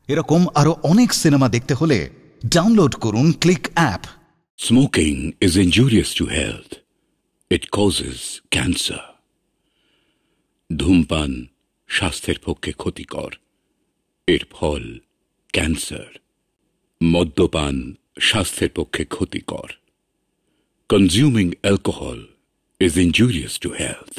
এরকম আরো অনেক সিনেমা দেখতে হলে ডাউনলোড করুন click app. Smoking is injurious to health. It causes cancer. ধূমপান স্বাস্থ্যের পক্ষে ক্ষতিকর, এর ফল ক্যান্সার। মদ্যপান স্বাস্থ্যের পক্ষে ক্ষতিকর। Consuming alcohol is injurious to health.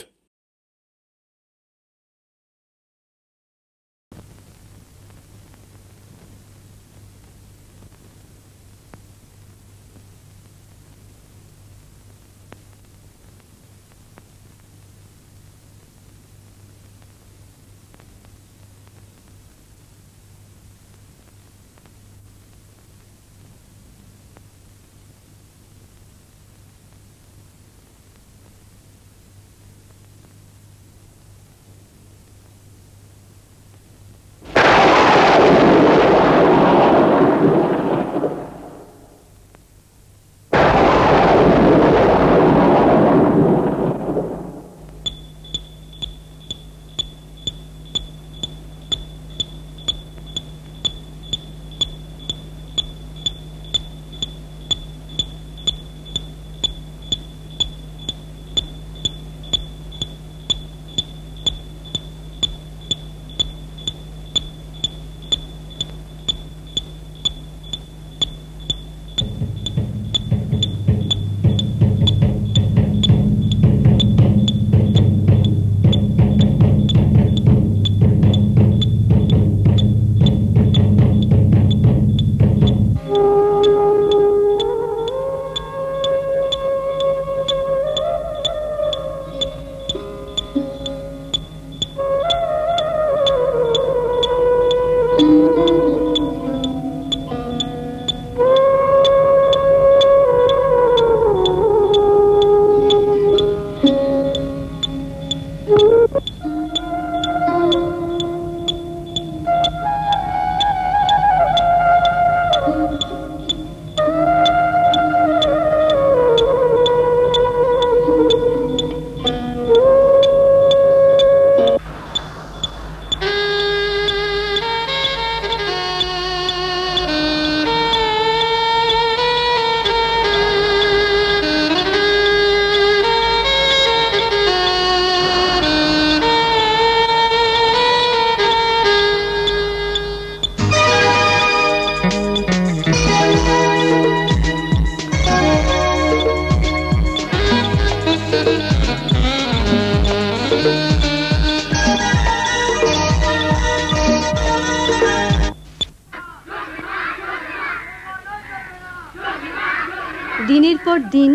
দিনের পর দিন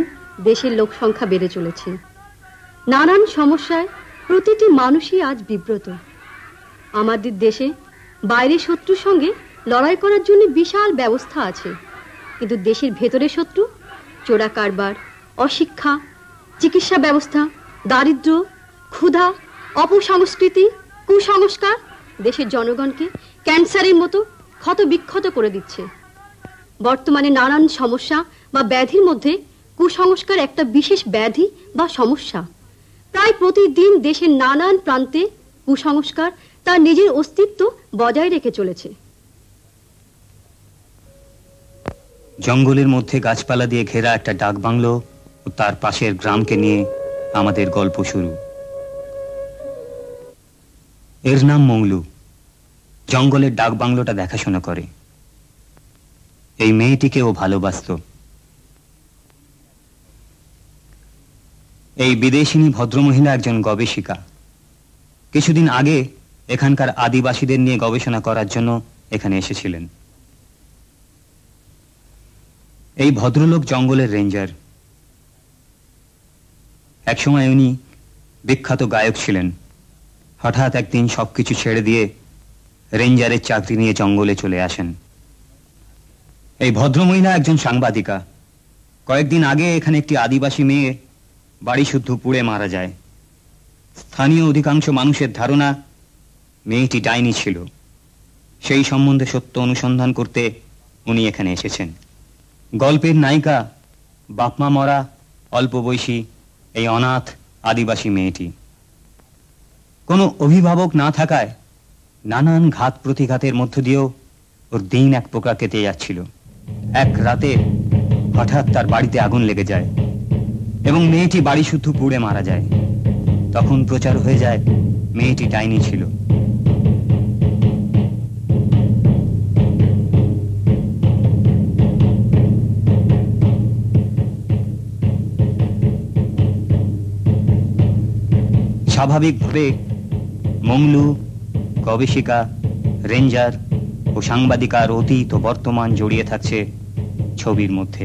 দেশের লোক সংখ্যা বেড়ে চলেছে। নানান সমস্যায় প্রতিটি মানুষই আজ বিব্রত। আমাদের দেশে বাইরের শত্রুর সঙ্গে লড়াই করার জন্য বিশাল ব্যবস্থা আছে, কিন্তু দেশের ভেতরের শত্রু চোরা কারবার, অশিক্ষা, চিকিৎসা ব্যবস্থা, দারিদ্র্য, ক্ষুধা, অপসংস্কৃতি, কুসংস্কার দেশের জনগণকে ক্যান্সারের মতো ক্ষত বিক্ষত করে দিচ্ছে। বর্তমানে নানান সমস্যা বা ব্যাধির মধ্যে কুসংস্কার একটা বিশেষ ব্যাধি বা সমস্যা। প্রায় প্রতিদিন দেশের নানান প্রান্তে কুসংস্কার তার নিজের অস্তিত্ব বজায় রেখে চলেছে। জঙ্গলের মধ্যে গাছপালা দিয়ে ঘেরা একটা ডাক বাংলো ও তার পাশের গ্রামকে নিয়ে আমাদের গল্প শুরু। এর নাম মংলু। জঙ্গলের ডাক বাংলোটা দেখাশোনা করে। এই মেয়েটিকে ও ভালোবাসত। এই বিদেশিনী ভদ্রমহিলা একজন গবেষিকা। কিছুদিন আগে এখানকার আদিবাসীদের নিয়ে গবেষণা করার জন্য এখানে এসেছিলেন। এই ভদ্রলোক জঙ্গলের রেঞ্জার। একসময় উনি বিখ্যাত গায়ক ছিলেন। হঠাৎ একদিন সবকিছু ছেড়ে দিয়ে রেঞ্জারের চাকরি নিয়ে জঙ্গলে চলে আসেন। এই ভদ্রমহিলা একজন সাংবাদিকা। কয়েকদিন আগে এখানে একটি আদিবাসী মেয়ে বাড়ি শুদ্ধ পুড়ে মারা যায়। স্থানীয় অধিকাংশ মানুষের ধারণা মেয়েটি ডাইনি ছিল। সেই সম্বন্ধে সত্য অনুসন্ধান করতে উনি এখানে এসেছেন। গল্পের নায়িকা বাপমা মরা অল্প বয়সী এই অনাথ আদিবাসী মেয়েটি। কোনো অভিভাবক না থাকায় নানান ঘাত প্রতিঘাতের মধ্য দিয়েও ওর দিন এক প্রকার কেটে যাচ্ছিল। এক রাতে হঠাৎ তার বাড়িতে আগুন লেগে যায় এবং মেয়েটি বাড়ি শুদ্ধ পুড়ে মারা যায়। তখন প্রচার হয়ে যায় মেয়েটি ডাইনি ছিল। স্বাভাবিকভাবে মংলু, গবেষিকা, রেঞ্জার ও সাংবাদিকার অতীত ও বর্তমান জড়িয়ে থাকছে ছবির মধ্যে।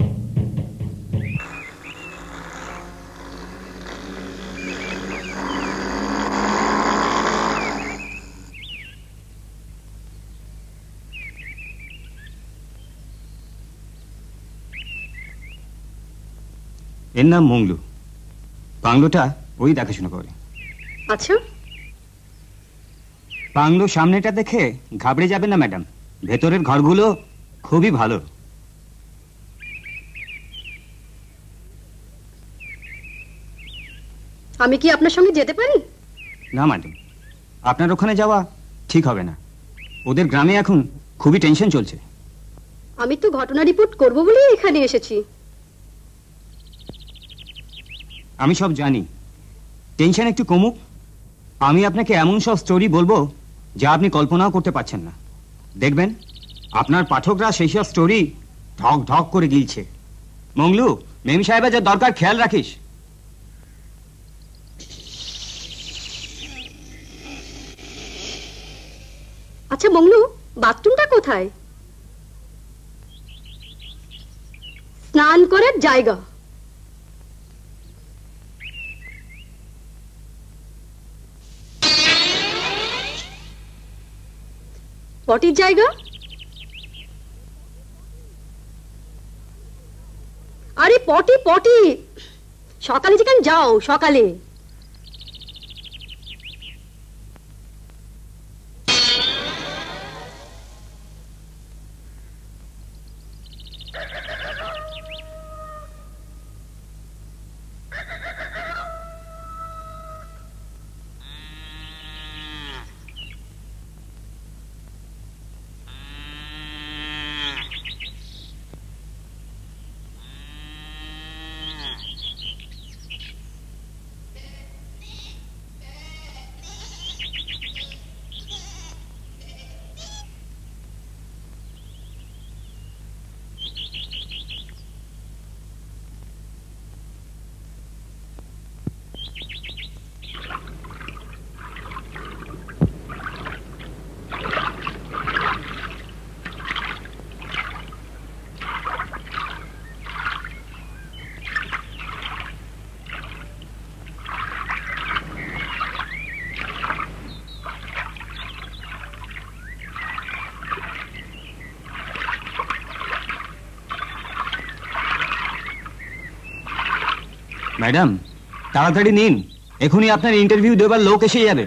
এর নাম মংলু। বাংলোটা ওই দেখাশোনা করে। আচ্ছা, বাংলো সামনেটা দেখে ঘাবড়ে যাবেন না ম্যাডাম, ভেতরের ঘরগুলো খুবই ভালো। আমি কি আপনার সঙ্গে যেতে পারি? না ম্যাডাম, আপনার ওখানে যাওয়া ঠিক হবে না। ওদের গ্রামে এখন খুবই টেনশন চলছে। আমি তো ঘটনা রিপোর্ট করব বলেই এখানে এসেছি। আমি সব জানি, টেনশন একটু কমুক। আমি আপনাকে এমন সব স্টোরি বলবো যা আপনি কল্পনাও করতে পারছেন না। দেখবেন আপনার পাঠকরা সেই সব স্টোরি ঢক ঢক করে গিলছে। মংলু, মেম সাহেবের যা দরকার খেয়াল রাখিস। আচ্ছা মংলু, বাথরুমটা কোথায়? স্নান করার জায়গা। পটির জায়গা? আরে পটি পটি, সকালে যেখানে যাও সকালে। ম্যাডাম, তাড়াতাড়ি নিন, এখনই আপনার ইন্টারভিউ দেবার লোক এসে যাবে।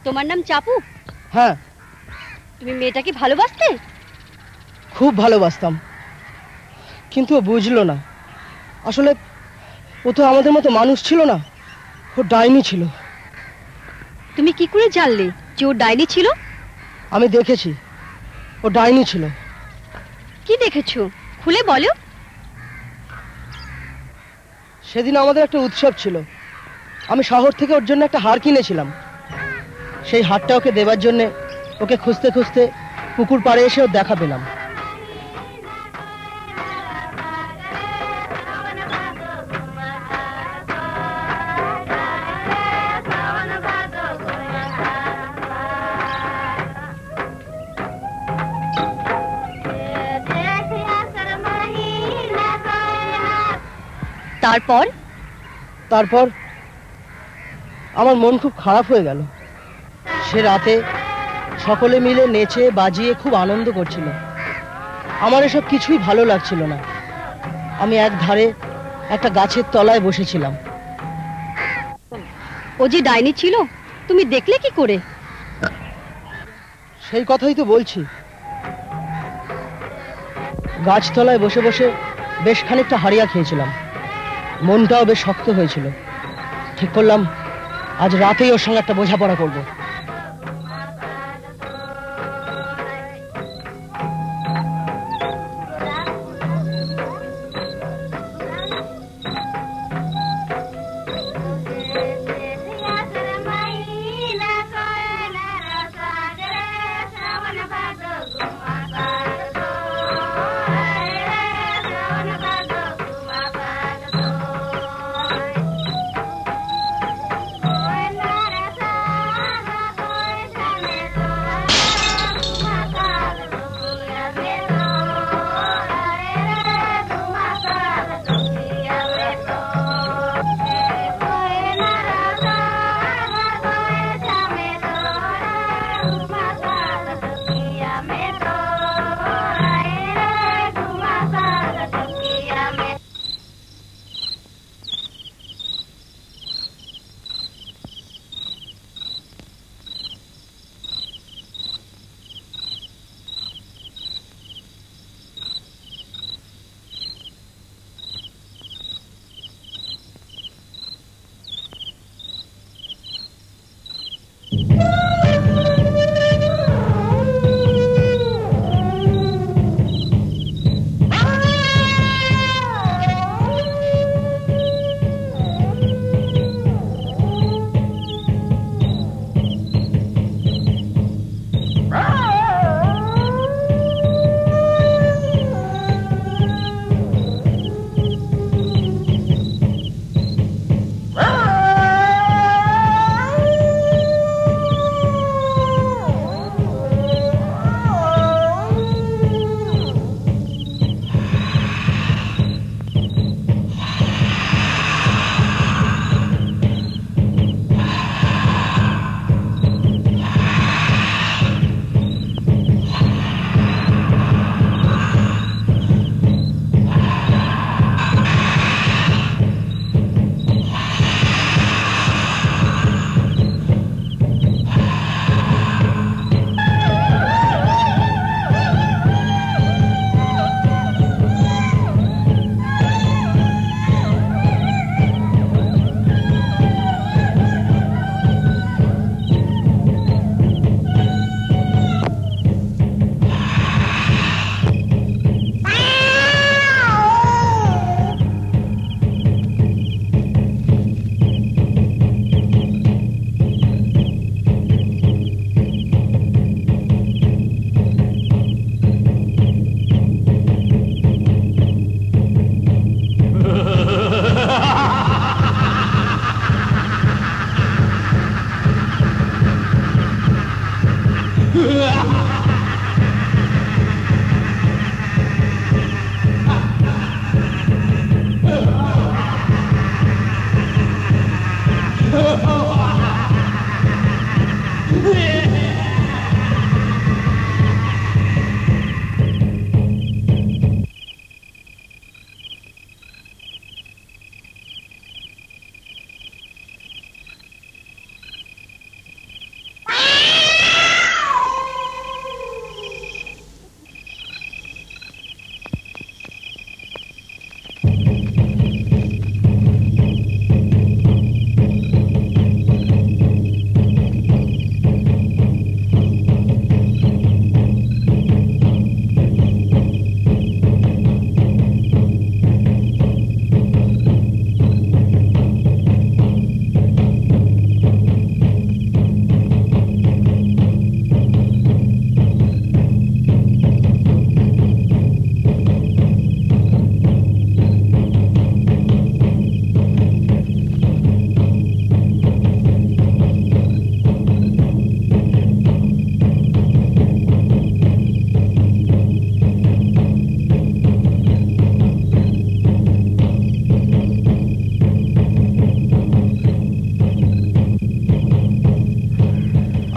তোমার নাম চাপু? হ্যাঁ। তুমি মেয়েটাকে ভালোবাসতে? খুব ভালোবাসতাম, কিন্তু ও বুঝলো না। আসলে ও তো আমাদের মতো মানুষ ছিল না, ও ডাইনি ছিল। তুমি কি করে জানলে যে ও ডাইনি ছিল? আমি দেখেছি ও ডাইনি ছিল। কি দেখেছো, খুলে বলো। সেদিন আমাদের একটা উৎসব ছিল, আমি শহর থেকে ওর জন্য একটা হার কিনেছিলাম। সেই হারটা ওকে দেবার জন্য ওকে খুঁজতে খুঁজতে পুকুর পাড়ে এসে ওর দেখা পেলাম। তারপর? তারপর আমার মন খুব খারাপ হয়ে গেল। সে রাতে সকলে মিলে নেচে বাজিয়ে খুব আনন্দ করছিল। আমার এসব কিছুই ভালো লাগছিল না। আমি এক ধারে একটা গাছের তলায় বসেছিলাম। ও যে ডাইনি ছিল তুমি দেখলে কি করে? সেই কথাই তো বলছি। গাছতলায় বসে বসে বেশ খানিকটা হারিয়া খেয়েছিলাম, মনটাও বেশ শক্ত হয়েছিল। ঠিক করলাম আজ রাতেই ওর সঙ্গে একটা বোঝাপড়া করবো।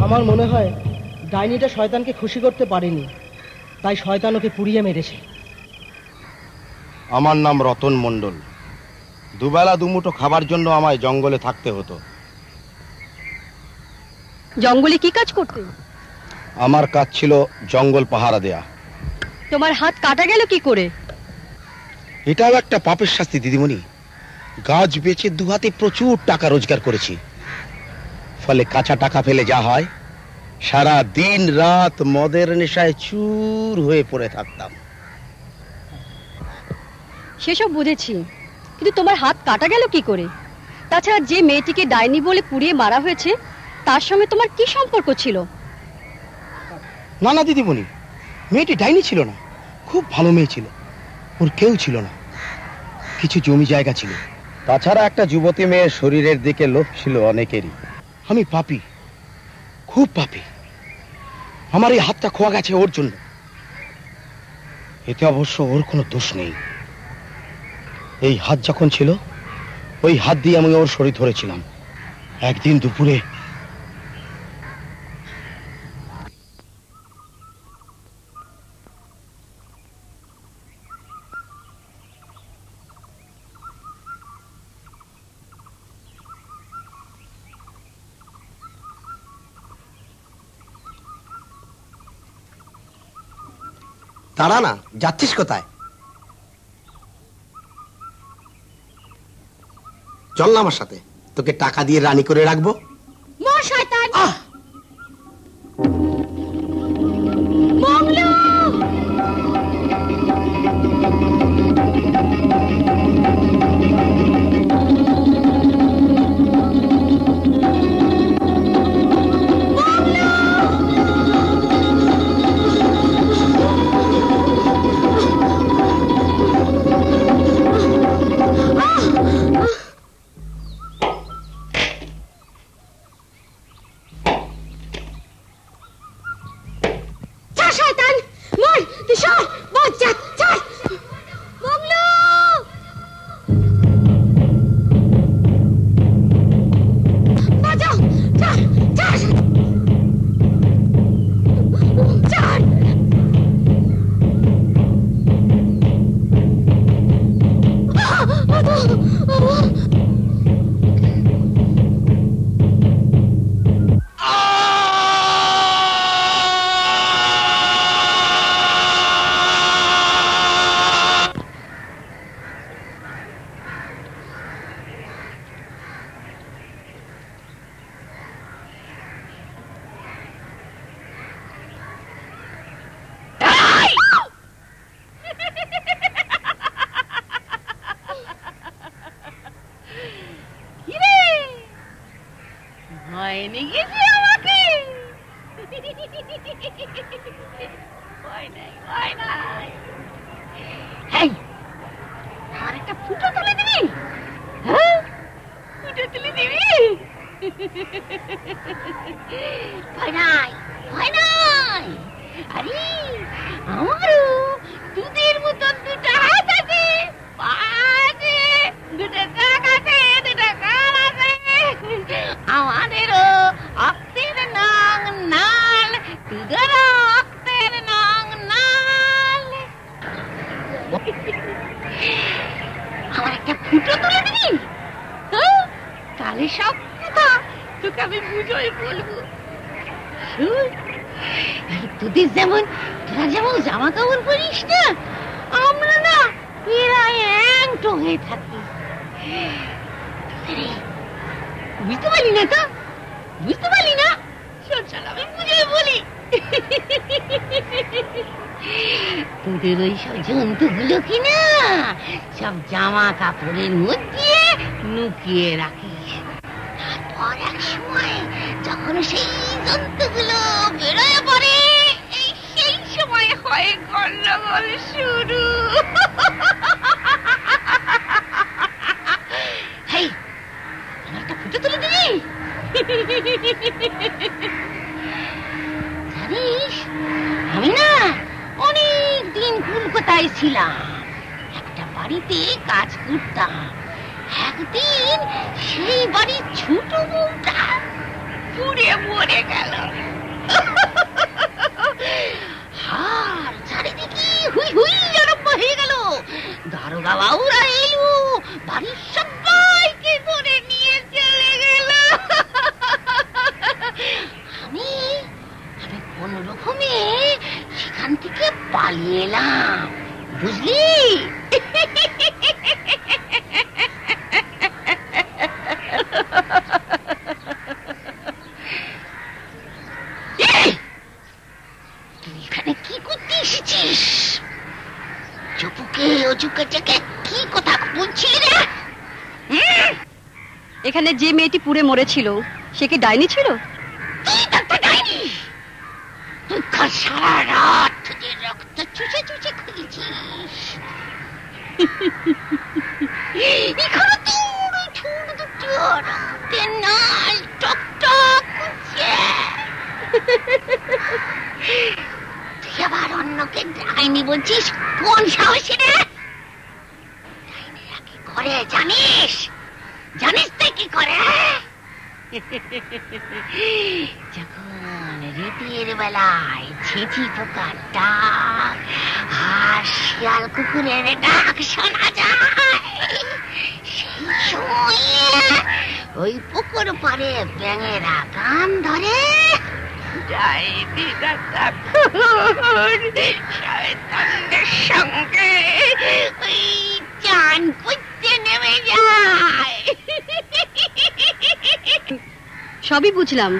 আমার মনে হয় ডাইনিটা শয়তানকে খুশি করতে পারেনি, তাই শয়তান ওকে পুড়িয়ে মেরেছে। আমার নাম রতন মণ্ডল। দুবেলা দুমুঠো খাবার জন্য আমায় জঙ্গলে থাকতে হতো। জঙ্গলে কি কাজ করতে? আমার কাজ ছিল জঙ্গল পাহারা দেয়া। তোমার হাত কাটা গেল কি করে? এটাও একটা পাপের শাস্তি দিদিমণি। গাছ বেচে দুহাতে প্রচুর টাকা রোজগার করেছি, ফলে কাঁচা টাকা ফেলে যা হয়, সারা দিন রাত মদের নেশায় চুর হয়ে পড়ে থাকতাম। সেসব বুঝেছি, কিন্তু তোমার হাত কাটা গেল কি করে? তাছাড়া যে মেয়েটিকে ডাইনি বলে পুড়িয়ে মারা হয়েছে তার সঙ্গে তোমার কি সম্পর্ক ছিল? না না দিদিমণি, মেয়েটি ডাইনি ছিল না, খুব ভালো মেয়ে ছিল। ওর কেউ ছিল না, কিছু জমি জায়গা ছিল, তাছাড়া একটা যুবতী মেয়ের শরীরের দিকে লোভ ছিল অনেকেরই। আমি পাপী, খুব পাপী। আমার এই হাতটা খোয়া গেছে ওর জন্য। এতে অবশ্য ওর কোনো দোষ নেই। এই হাত যখন ছিল, ওই হাত দিয়ে আমি ওর শরীর ধরেছিলাম। একদিন দুপুরে দাঁড়া না, যাচ্ছিস কোথায়? চল না আমার সাথে, তোকে টাকা দিয়ে রানী করে রাখবো। জন্তুগুলো কিনা সব জামা কাপড়ের মধ্যে লুকিয়ে রাখিস। তারপর এক সময় যখন সেই জন্তুগুলো বেরোয় পড়ে, সেই সময় হয় গন্ডগোল শুরু। একটা ফুটো তুলে দিবি? জানিস, আমি না অনেক দিন কলকাতায় ছিলাম, একটা বাড়িতে কাজ করতাম। একদিন সেই বাড়ির ছোট বউটা পুড়ে মরে গেল। আর চারিদিকে হুই হুই আরম্ভ হয়ে গেল। দারোগা বাবুরা এলো, বাড়ির সবাইকে ধরে নিয়ে চলে গেল। আমি কোন রকমে সেখান থেকে পালিয়ে এলাম। এখানে যে মেয়েটি পুড়ে মরেছিল সে কি ডাইনি ছিল? তুই তো একটা ডাইনি। তুই কাল সারা রাত থেকে রক্ত চুষে চুষে খুঁজেছিস। এখানে তোর ঠোঁট দুটো রক্তের নাল টকটক করছে। তুই আবার অন্যকে ডাইনি বলছিস? কোন সাহসে রে? ডাইনিরা কি করে জানিস? জানিস তুই কি করে? যখন রেতের বেলায় ঝিঝি পোকার ডাক আর শিয়াল কুকুরের ডাক শোনা যায়, সেই সময়ে ওই পুকুর পাড়ে ব্যাঙেরা গান ধরে। ডাইনিরা শয়তানদের সঙ্গে ওই চান করতে নেমে যায়। সবই বুঝলাম,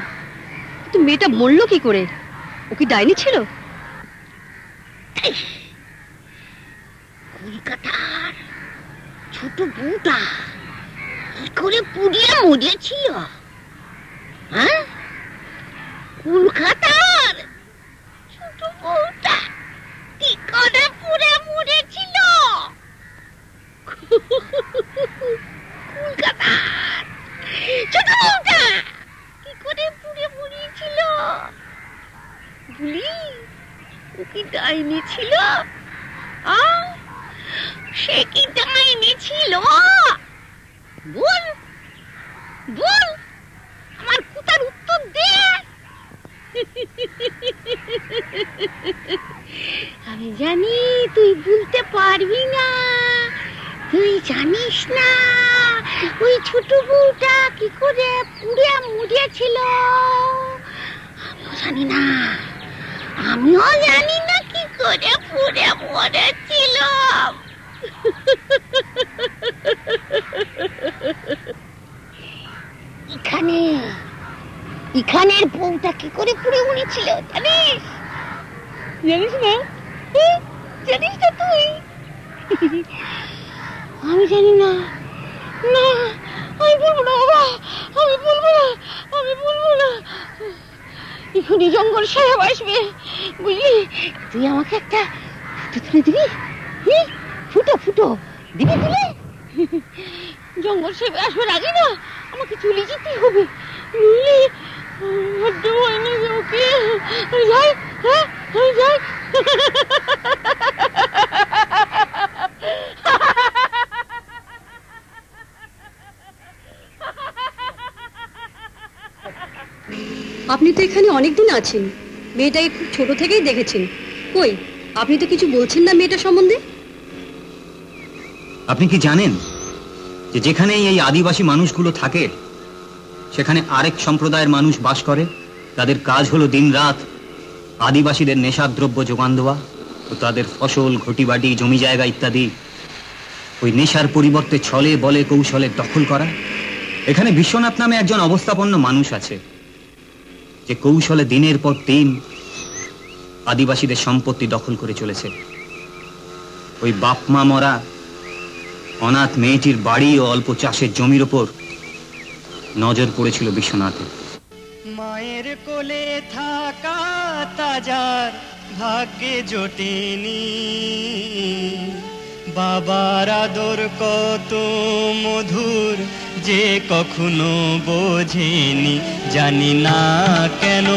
কিন্তু মেয়েটা মরলো কি করে? ও কি ডাইনি ছিল? কলকাতার ছোট বউটা কি করে পুড়িয়ে মরেছিল? হ্যাঁ, কলকাতার ছোট বউটা কি করে পুড়ে মরেছিল? কলকাতার ছোট বউটা কি করে পুড়ে মরিয়েছিল? বলি, ও কি ডাইনি ছিল? সে কি ডাইনি ছিল? বল বল, আমার কথার উত্তর দে। আমি জানি তুই বলতে পারবি না। তুই জানিস না ওই ছোট বউটা কি করে পুড়ে মরিয়েছিল? আমিও জানি না কি করে পুড়ে মরেছিল। এখানের বউটা কি করে পুড়ে মরেছিল জানিস? জানিস না? জানিস না তুই? আমি জানি না। না, আমি বলবো না বাবা, আমি বলবো না, আমি বলবো না। এখনই জঙ্গল সাহেব আসবে, বুঝলি? তুই আমাকে একটা ফুটো তুলে দিবি। ফুটো ফুটো দিবি তুলে? জঙ্গল সাহেব আসবার আগে না আমাকে চলে যেতে হবে, বুঝলি? বড্ড ভয় লাগে ওকে। যাই, হ্যাঁ যাই। আপনি তো এখানে অনেকদিন আছেন, মেয়েটাকে খুব ছোট থেকেই দেখেছেন। কই, আপনি তো কিছু বলছেন না মেয়েটা সম্বন্ধে? আপনি কি জানেন যে যেখানে এই আদিবাসী মানুষগুলো থাকে সেখানে আরেক সম্প্রদায়ের মানুষ বাস করে? তাদের কাজ হলো দিনরাত আদিবাসীদের নেশাদ্রব্য যোগান দেওয়া ও তাদের ফসল, ঘটিবাটি, জমি জায়গা ইত্যাদি ওই নেশার পরিবর্তে ছলে বলে কৌশলে দখল করা। এখানে বিশ্বনাথ নামে একজন অবস্থাপন্ন মানুষ আছে যে কৌশলে দিনের পর দিন আদিবাসীদের সম্পত্তি দখল করে চলেছে। ওই বাপমা মরা অনাথ মেয়েটির বাড়ি ও অল্প চাষের জমির ওপর নজর পড়েছিল বিশ্বনাথের। মায়ের কোলে থাকা তাজার ভাগ্যে জোটেনি, বাবার আদর কত মধুর যে কখনো বোঝেনি। জানি না কেন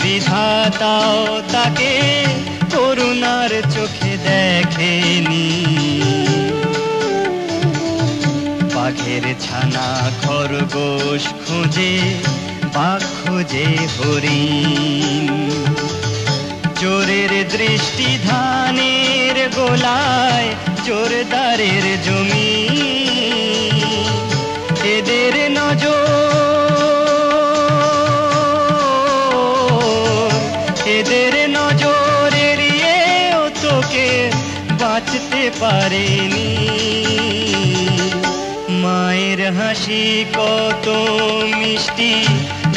বিধাতাও তাকে করুণার চোখে দেখেনি। বাঘের ছানা খরগোশ খোঁজে, বাঘ খোঁজে হরিণ। চোরের দৃষ্টি ধানের গোলায়, জোরদারের জমি। এদের নজর এড়িয়েও তোকে বাঁচতে পারেনি। মায়ের হাসি কত মিষ্টি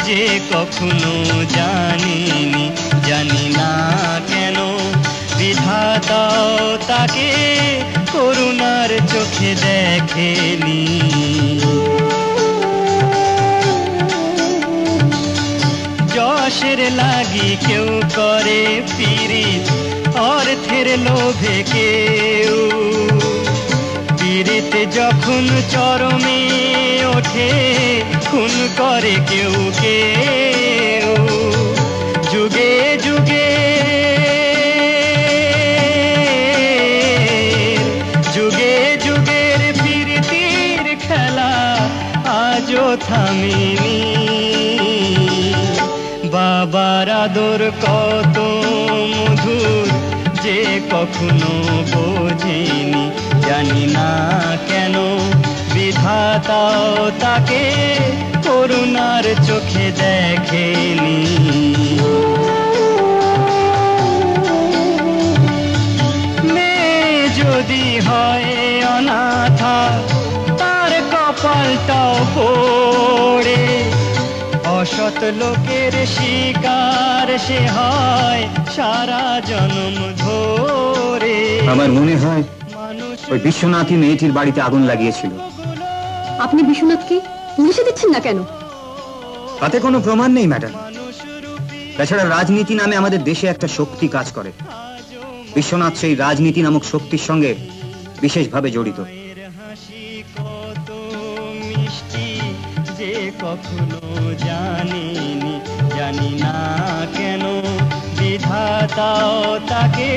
যে কখনো জানিনি। জানি না কেন বিধাতাও তাকে করুণার চোখে দেখেনি। লাগি কেউ করে পীড়িত অর্থের লোভে কেউ পীড়িত যখন চরমে ওঠে খুন করে কেউ কেউ যুগে যুগে যুগে যুগের পীড়িতির খেলা আজও থামিনি বাবার আদর কত মধুর যে কখনো বোঝেনি জানি না কেন বিধাতাও তাকে করুণার চোখে দেখেনি মেয়ে যদি হয় অনাথা তার কপালটাও পোড়ে অসৎ লোকের শিকার সে হয় সারা জন্ম ধরে আমার মনে হয় ওই বিশ্বনাথই মেয়েটির বাড়িতে আগুন লাগিয়েছিল। আপনি বিশ্বনাথকে পুলিশে দিচ্ছেন না কেন? তাতে কোনো প্রমাণ নেই ম্যাডাম। তাছাড়া রাজনীতি নামে আমাদের দেশে একটা শক্তি কাজ করে। বিশ্বনাথ সেই রাজনীতি নামক শক্তির সঙ্গে বিশেষভাবে জড়িত। যে কখনো জানিনি জানি না কেন বিধাতাও তাকে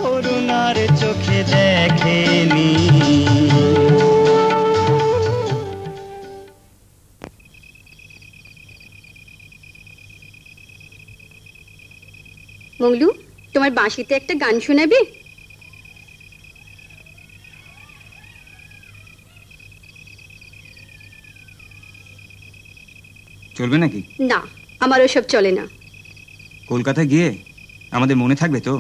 করুণার চোখে দেখেনি মংলু, তোমার বাঁশিতে একটা গান শোনাবে? চলবে নাকি? না, আমার ওসব চলে না। কলকাতা গিয়ে আমাদের মনে থাকবে তো?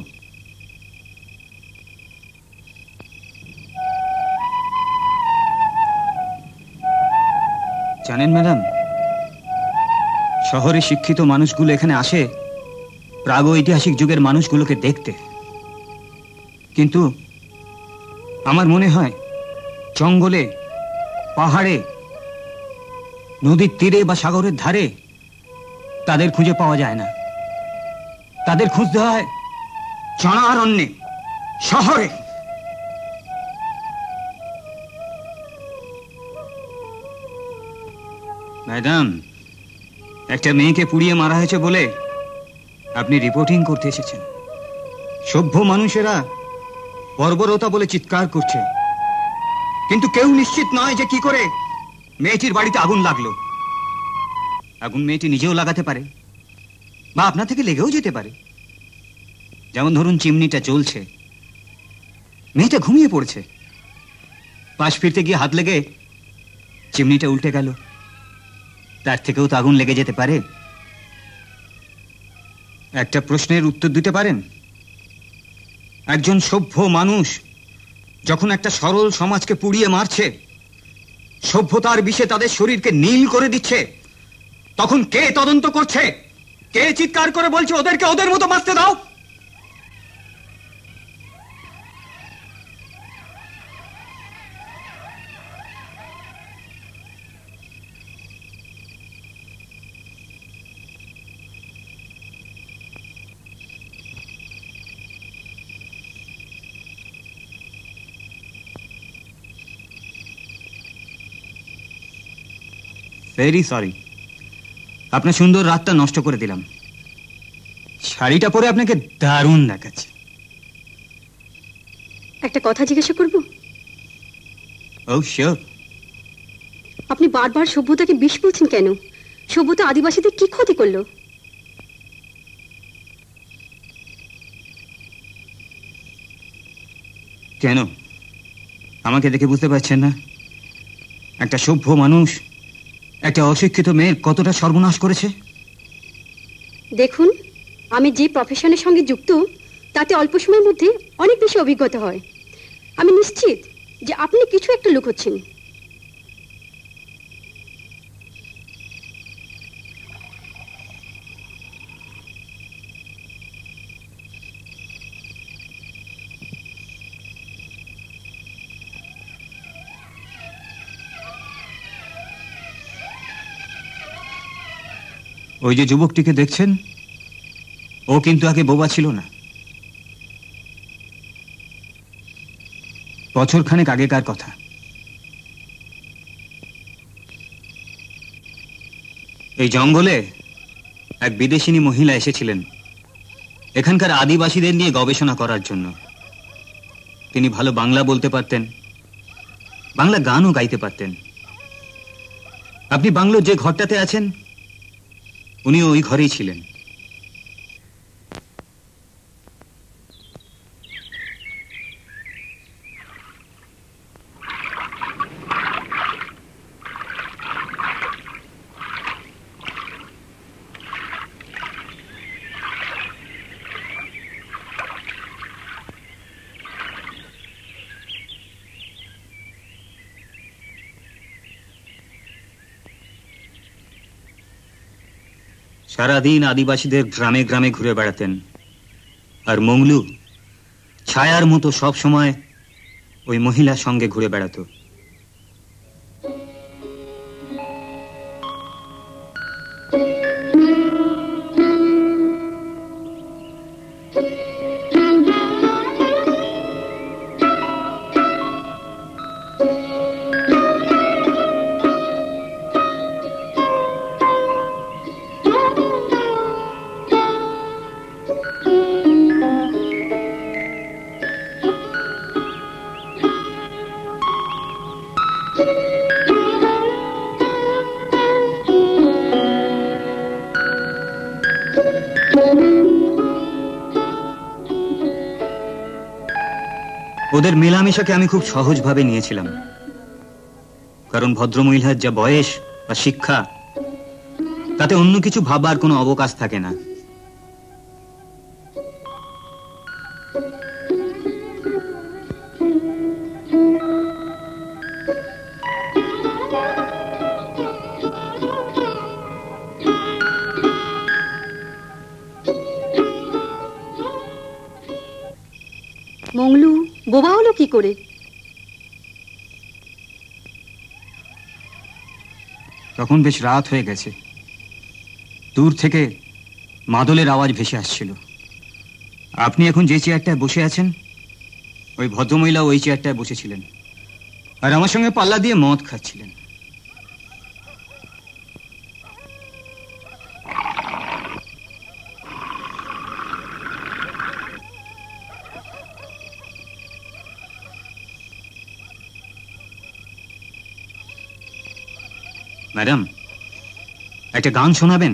জানেন ম্যাডাম, শহরে শিক্ষিত মানুষগুলো এখানে আসে প্রাগৈতিহাসিক যুগের মানুষগুলোকে দেখতে, কিন্তু আমার মনে হয় জঙ্গলে, পাহাড়ে, নদীর তীরে বা সাগরের ধারে তাদের খুঁজে পাওয়া যায় না। তাদের খুঁজতে হয় জনারণ্যে, শহরে। ম্যাডাম, একটা মেয়েকে পুড়িয়ে মারা হয়েছে বলে আপনি রিপোর্টিং করতে এসেছেন। সভ্য মানুষেরা বর্বরতা বলে চিৎকার করছে, কিন্তু কেউ নিশ্চিত নয় যে কি করে মেয়েটির বাড়িতে আগুন লাগলো। আগুন মেয়েটি নিজেও লাগাতে পারে বা আপনার থেকে লেগেও যেতে পারে। যেমন ধরুন, চিমনিটা জ্বলছে, মেয়েটা ঘুমিয়ে পড়েছে, পাশ ফিরতে গিয়ে হাত লেগে চিমনিটা উল্টে গেল, তার থেকেও তো আগুন লেগে যেতে পারে। একটা প্রশ্নের উত্তর দিতে পারেন? একজন সভ্য মানুষ যখন একটা সরল সমাজকে পুড়িয়ে মারছে, সভ্যতার বিষে তাদের শরীরকে নীল করে দিচ্ছে, তখন কে তদন্ত করছে? কে চিৎকার করে বলছে ওদেরকে ওদের মতো বাঁচতে দাও? ভেরি সরি, আপনার সুন্দর রাতটা নষ্ট করে দিলাম। শাড়িটা পরে আপনাকে দারুণ দেখাচ্ছে। একটা কথা জিজ্ঞাসা করব? ও শিওর। আপনি বারবার সভ্যতাকে বিষ বলছেন কেন? সভ্যতা আদিবাসীদের কি ক্ষতি করলো? কেন আমাকে দেখে বুঝতে পারছেন না? একটা সভ্য মানুষ একটা অশিক্ষিত মেয়ের কতটা সর্বনাশ করেছে। দেখুন, আমি যে প্রফেশনের সঙ্গে যুক্ত তাতে অল্প সময়ের মধ্যে অনেক বেশি অভিজ্ঞতা হয়। আমি নিশ্চিত যে আপনি কিছু একটা লুকোচ্ছেন। ওই যে যুবকটিকে দেখছেন, ও কিন্তু আগে বোবা ছিল না। বছরখানেক আগেকার কথা। এই জঙ্গলে এক বিদেশিনী মহিলা এসেছিলেন এখানকার আদিবাসীদের নিয়ে গবেষণা করার জন্য। তিনি ভালো বাংলা বলতে পারতেন, বাংলা গানও গাইতে পারতেন। আপনি বাংলোর যে ঘরটাতে আছেন উনি ওই ঘরেই ছিলেন। সারাদিন আদিবাসীদের গ্রামে গ্রামে ঘুরে বেড়াতেন, আর মংলু ছায়ার মতো সব সময় ওই মহিলার সঙ্গে ঘুরে বেড়াতো। ওদের মেলামেশাকে আমি খুব সহজভাবে নিয়েছিলাম, কারণ ভদ্রমহিলার যা বয়স বা শিক্ষা তাতে অন্য কিছু ভাবার কোনো অবকাশ থাকে না। মংলু বোবা হলো কি করে? তখন বেশ রাত হয়ে গেছে। দূর থেকে মাদলের আওয়াজ ভেসে আসছিল। আপনি এখন যে চেয়ারটায় বসে আছেন ওই ভদ্রমহিলা ওই চেয়ারটায় বসেছিলেন আর আমার সঙ্গে পাল্লা দিয়ে মদ খাচ্ছিলেন। ম্যাডাম, একটা গান শোনাবেন?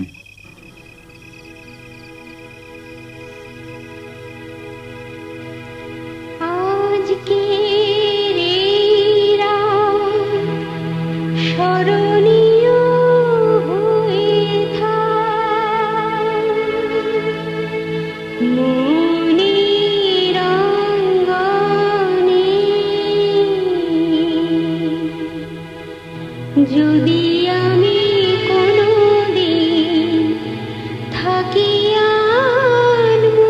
যদি আমি কোনোদিন থাকি আনমনে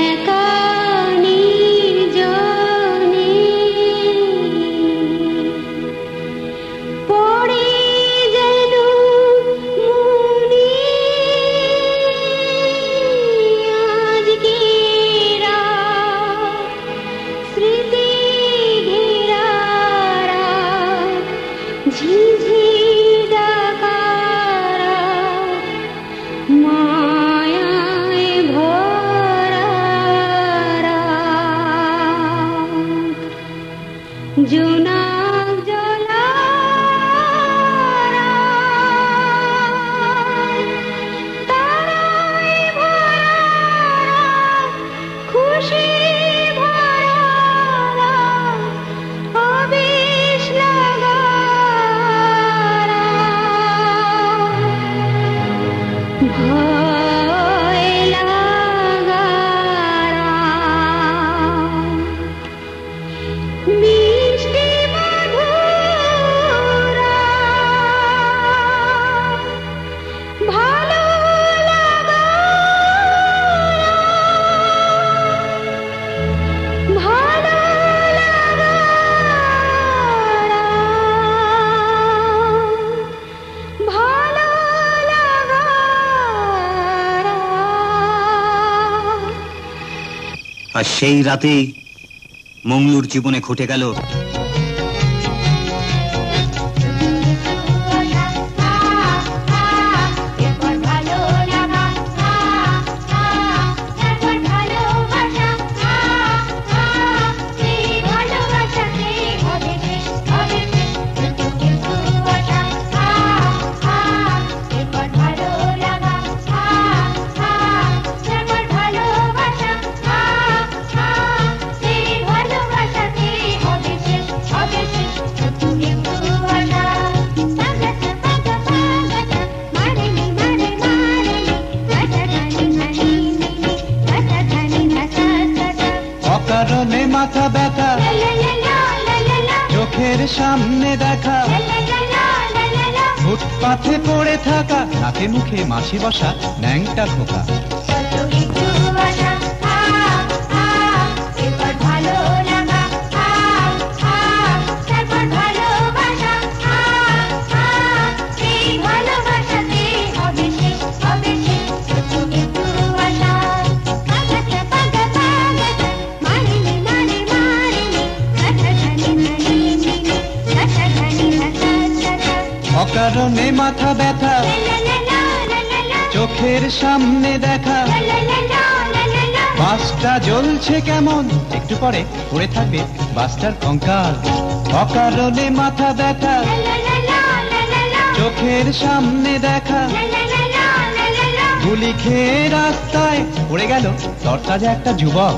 একা নির্জনে পড়ে যেন মনে আজকের স্মৃতি ঝিঝির ডাকারা মায়ায় ভরা জোনাক জলা তারায় ভরা খুশি ভরা আবেশ লাগা আর সেই রাতেই মংলুর জীবনে ঘটে গেল মাথা ব্যথা চোখের সামনে দেখা ফুটপাথে পড়ে থাকা নাকে মুখে মাছি বসা ন্যাংটা খোকা অকারণে মাথা ব্যথা চোখের সামনে দেখা বাসটা জ্বলছে কেমন একটু পরে পড়ে থাকবে বাসটার কঙ্কাল অকারণে মাথা ব্যথা চোখের সামনে দেখা গুলি খেয়ে রাস্তায় পড়ে গেল তরতাজা একটা যুবক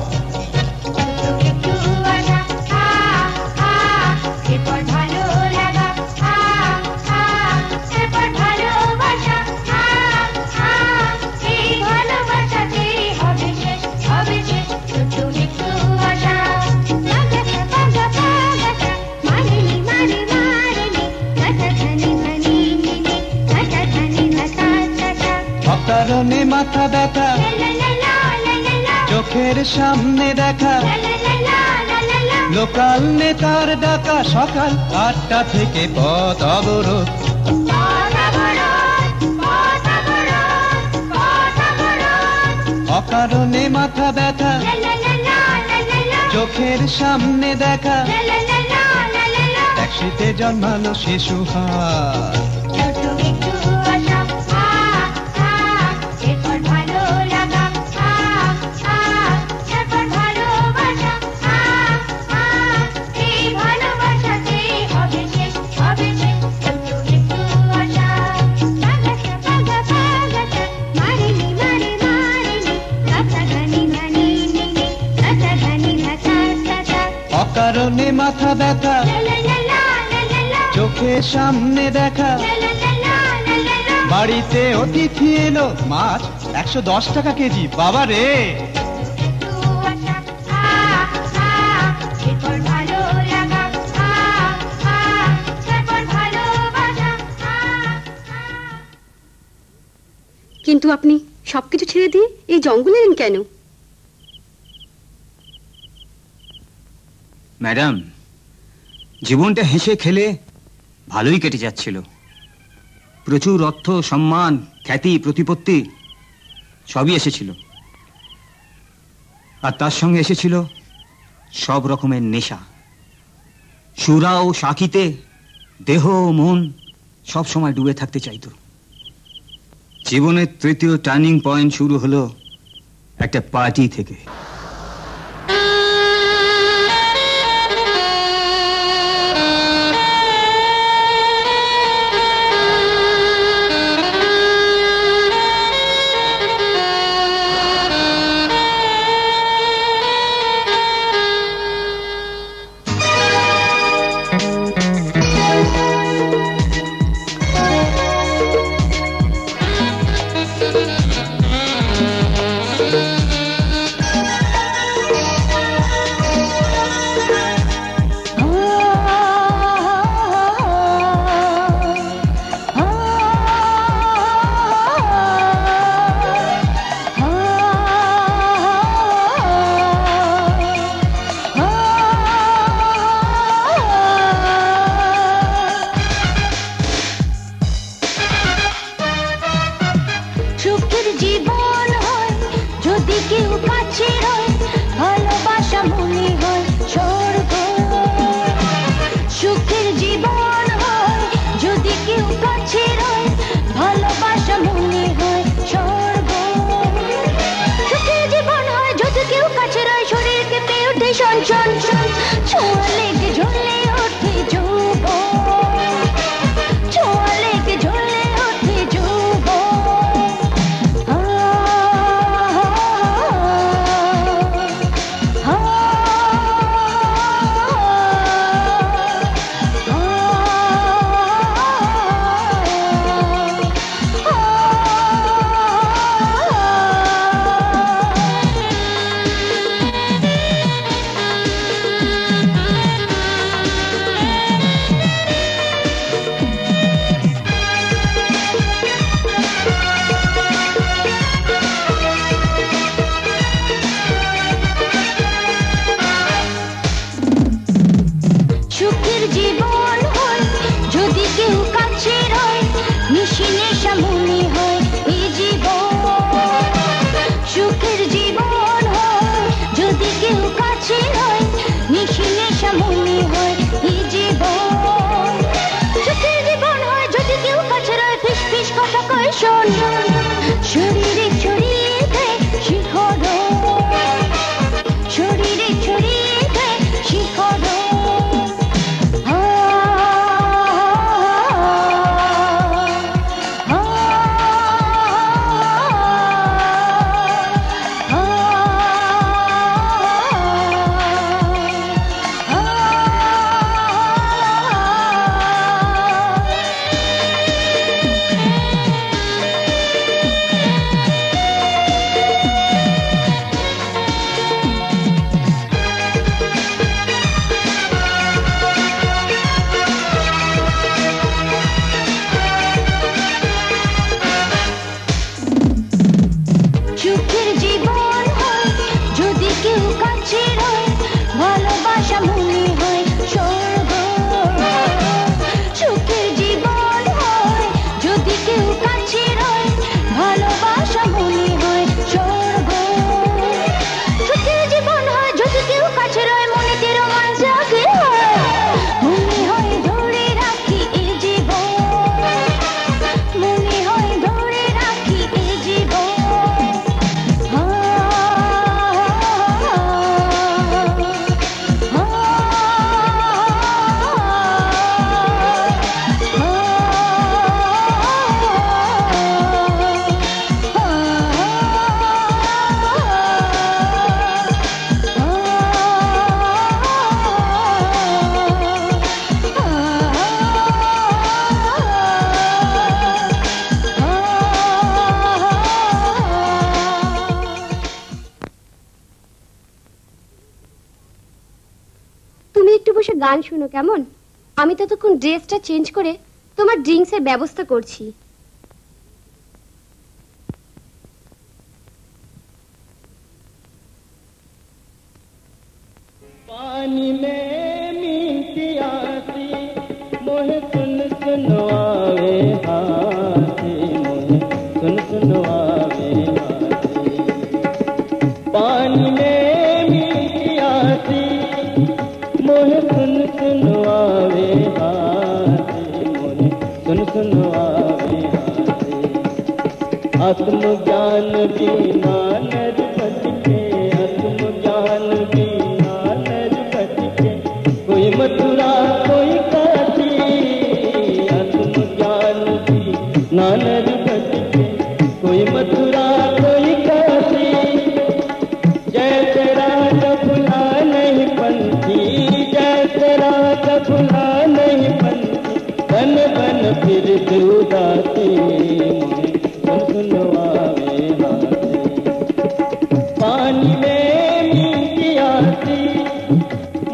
অকারণে মাথা ব্যথা চোখের সামনে দেখা লোকাল নেতার ডাকা সকাল 8টা থেকে পথ অবরোধ অকারণে মাথা ব্যথা চোখের সামনে দেখা ট্যাক্সিতে জন্মালো শিশু হার অকারণে মাথা ব্যথা চোখের সামনে দেখা বাড়িতে অতিথি এলো মাছ 110 টাকা কেজি বাবা রে কিন্তু আপনি সবকিছু ছেড়ে দিয়ে এই জঙ্গলে এলেন কেন? ম্যাডাম, জীবনটা হেসে খেলে ভালোই কেটে যাচ্ছিল। প্রচুর অর্থ, সম্মান, খ্যাতি, প্রতিপত্তি সবই এসেছিল, আর তার সঙ্গে এসেছিল সব রকমের নেশা। সুরা ও সাকিতে দেহ ও মন সব সময় ডুবে থাকতে চাইতো। জীবনের তৃতীয় টার্নিং পয়েন্ট শুরু হলো একটা পার্টি থেকে। শোন শোন শোন ছোঁয়া লেগে জ্বলে ওঠে যৌবন ছোঁয়া লেগে জ্বলে ওঠে যৌবন সুখের জীবন হয় যদি কেউ কাছে রয় নিশি নেশা মনে হয় এই জীবন সুখের জীবন হয় যদি কেউ কাছে রয় নিশি নেশা মনে হয় এই জীবন সুখের জীবন হয় যদি কেউ কাছে রয় ফিস ফিস কথা কয় শোন শরীরে ছড়িয়ে দেয় শিখর শরীরে ছড়িয়ে দেয় শিখর সুখের জীবন হয় যদি কেউ কাছে রয় ভালোবাসা মনে হয় স্বর্গ সুখের জীবন হয় যদি কেউ কাছে রয় ভালোবাসা মনে হয় স্বর্গ সুখের জীবন হয় যদি কেউ কাছে রয় মনেতে রোমাঞ্চ জাগে মনে হয় ধরে রাখি এই জীবন মনে হয় ধরে রাখি এই জীবন তুমি একটু বসে গান শুনো কেমন? আমি ততক্ষণ ড্রেসটা চেঞ্জ করে তোমার ড্রিঙ্কসের ব্যবস্থা করছি। पानी में मीठी आसी मोहे सुन सुन आवे हाथी मोहे सुन सुन आवे हाथी पानी में मीठी आसी मोहे सुन सुन आवे हाथी मोहे सुन सुन आवे हाथी आत्मज्ञान बिना नर भटके आत्मज्ञान बिना नर भटके कोई मथुरा कोई काशी आत्मज्ञान बिना नर भटके कोई मथुरा कोई काशी जैसे राजा भुला नहीं पंथी जैसे राजा भुला नहीं पंथी बन बन फिर उदासी सुनवावे हाथी पानी में मीठी आसी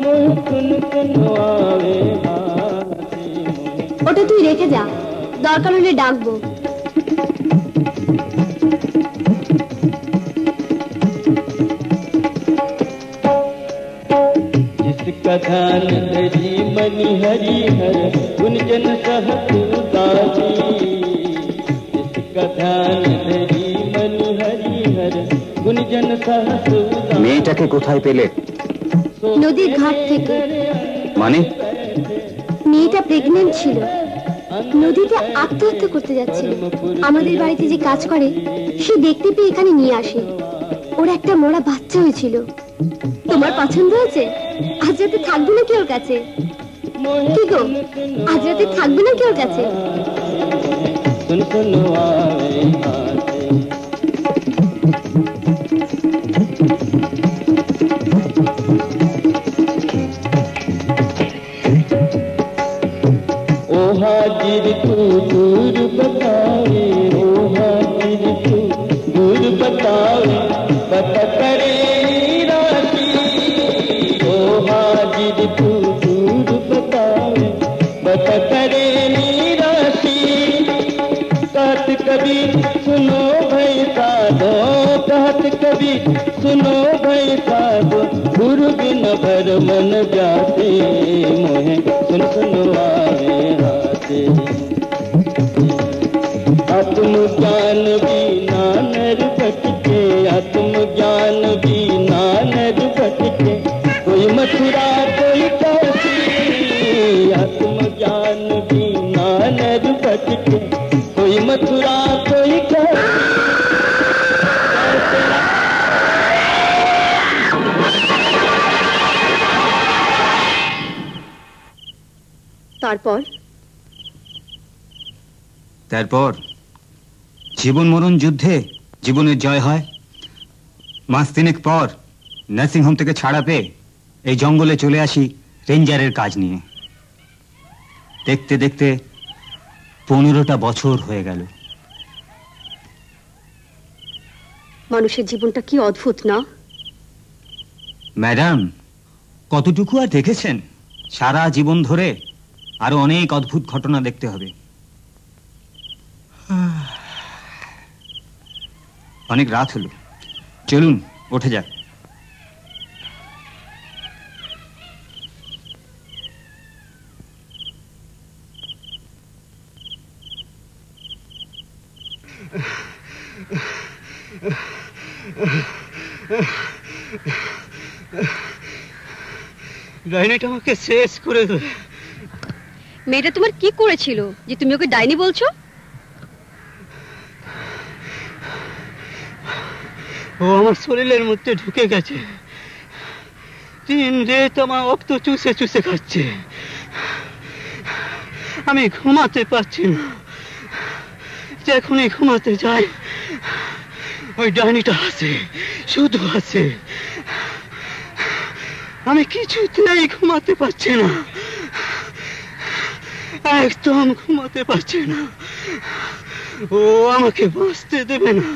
मुँह सुनवावे हाथी ওটা তুই রেখে যা, দরকার হলে ডাকবো। जिसका ध्यान धरी मनि हरि हर गुंजन सहत उदासी जिसका ध्यान धरी मनि हरि हर गुंजन सहत उदासी মেয়েটাকে কোথায় পেলে? নদীর ঘাট থেকে। মানে? মেয়েটা প্রেগন্যান্ট ছিল, নদীতে আত্মহত্যা করতে যাচ্ছিল। আমাদের বাড়িতে যে কাজ করে সে দেখতে পেয়ে এখানে নিয়ে আসে। ওর একটা মরা বাচ্চা হয়েছিল। তোমার পছন্দ হয়েছে? আজ রাতে থাকবে নাকি ওর কাছে? কি গো, আজ রাতে থাকবে নাকি ওর কাছে? सुन सुनो आवे ओ हाजिर तू दूर बतावे, ओ हाजिर तू दूर बतावे, पता करे राशि। ओ हाजिर तू दूर बतावे, पता करे राशि। कहत कभी सुनो भाई साधो, कहत कभी सुनो भाई साधो, गुरु बिन भर मन जाते, मोहे सुन सुनो आवे हाथे। आत्म ज्ञान बिना नर भटके, आत्म ज्ञान बिना नर भटके, कोई मथुरा कोई काशी। आत्म ज्ञान बिना नर भटके, कोई मथुरा कोई काशी। তারপর জীবন মরণ যুদ্ধে জীবনের জয় হয়। মাস তিনেক পর নার্সিংহোম থেকে ছাড়া পেয়ে এই জঙ্গলে চলে আসি রেঞ্জারের কাজ নিয়ে। দেখতে দেখতে 15টা বছর হয়ে গেল। মানুষের জীবনটা কি অদ্ভুত না? ম্যাডাম, কতটুকু আর দেখেছেন? সারা জীবন ধরে আরো অনেক অদ্ভুত ঘটনা দেখতে হবে। অনেক রাত হলো, চলুন উঠে যাক। ডাইনিটা আমাকে শেষ করে দেবে। মেয়েটা তোমার কি করেছিল যে তুমি ওকে ডাইনি বলছো? ও আমার শরীরের মধ্যে ঢুকে গেছে, দিন রাত আমার রক্ত চুষে চুষে খাচ্ছে। আমি ঘুমাতে পারছি না। যখনই ঘুমাতে যাই ওই ডাইনিটা আসে, শুধু আসে। আমি কিছুতেই ঘুমাতে পারছি না, একদম ঘুমাতে পারছি না। ও আমাকে বাঁচতে দেবে না,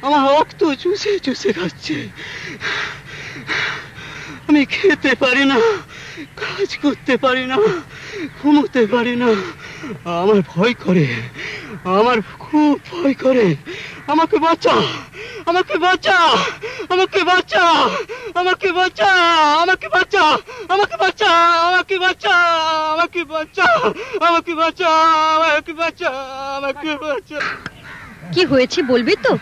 আমার রক্ত চুষে চুষে খাচ্ছে। আমি খেতে পারি না, কাজ করতে পারি না, ঘুমোতে পারি না। আমার ভয় করে, আমার খুব ভয় করে। আমাকে বাঁচা, আমাকে বাঁচা, আমাকে বাঁচা, আমাকে বাঁচা, আমাকে বাঁচা, আমাকে বাঁচা, আমাকে বাঁচা, আমাকে বাঁচা, আমাকে বাঁচা, আমাকে বাঁচা, আমাকে বাঁচা। কি হয়েছে বলবি তো?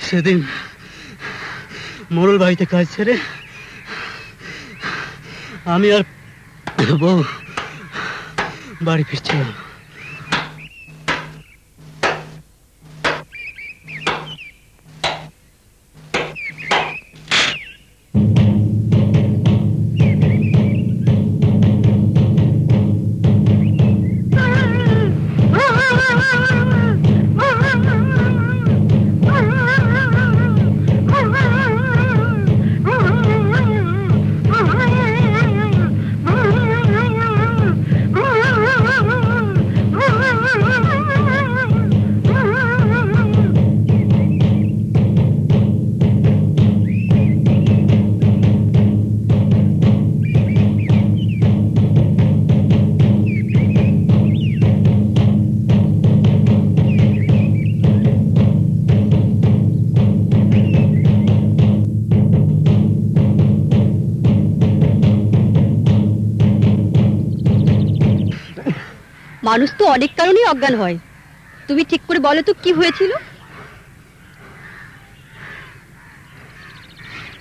সেদিন মোড়ল বাড়িতে কাজ ছেড়ে আমি আর বউ বাড়ি ফিরছিলাম। মানুষ তো অনেক কারণেই অজ্ঞান হয়। তুমি ঠিক করে বলো তো কি হয়েছিল?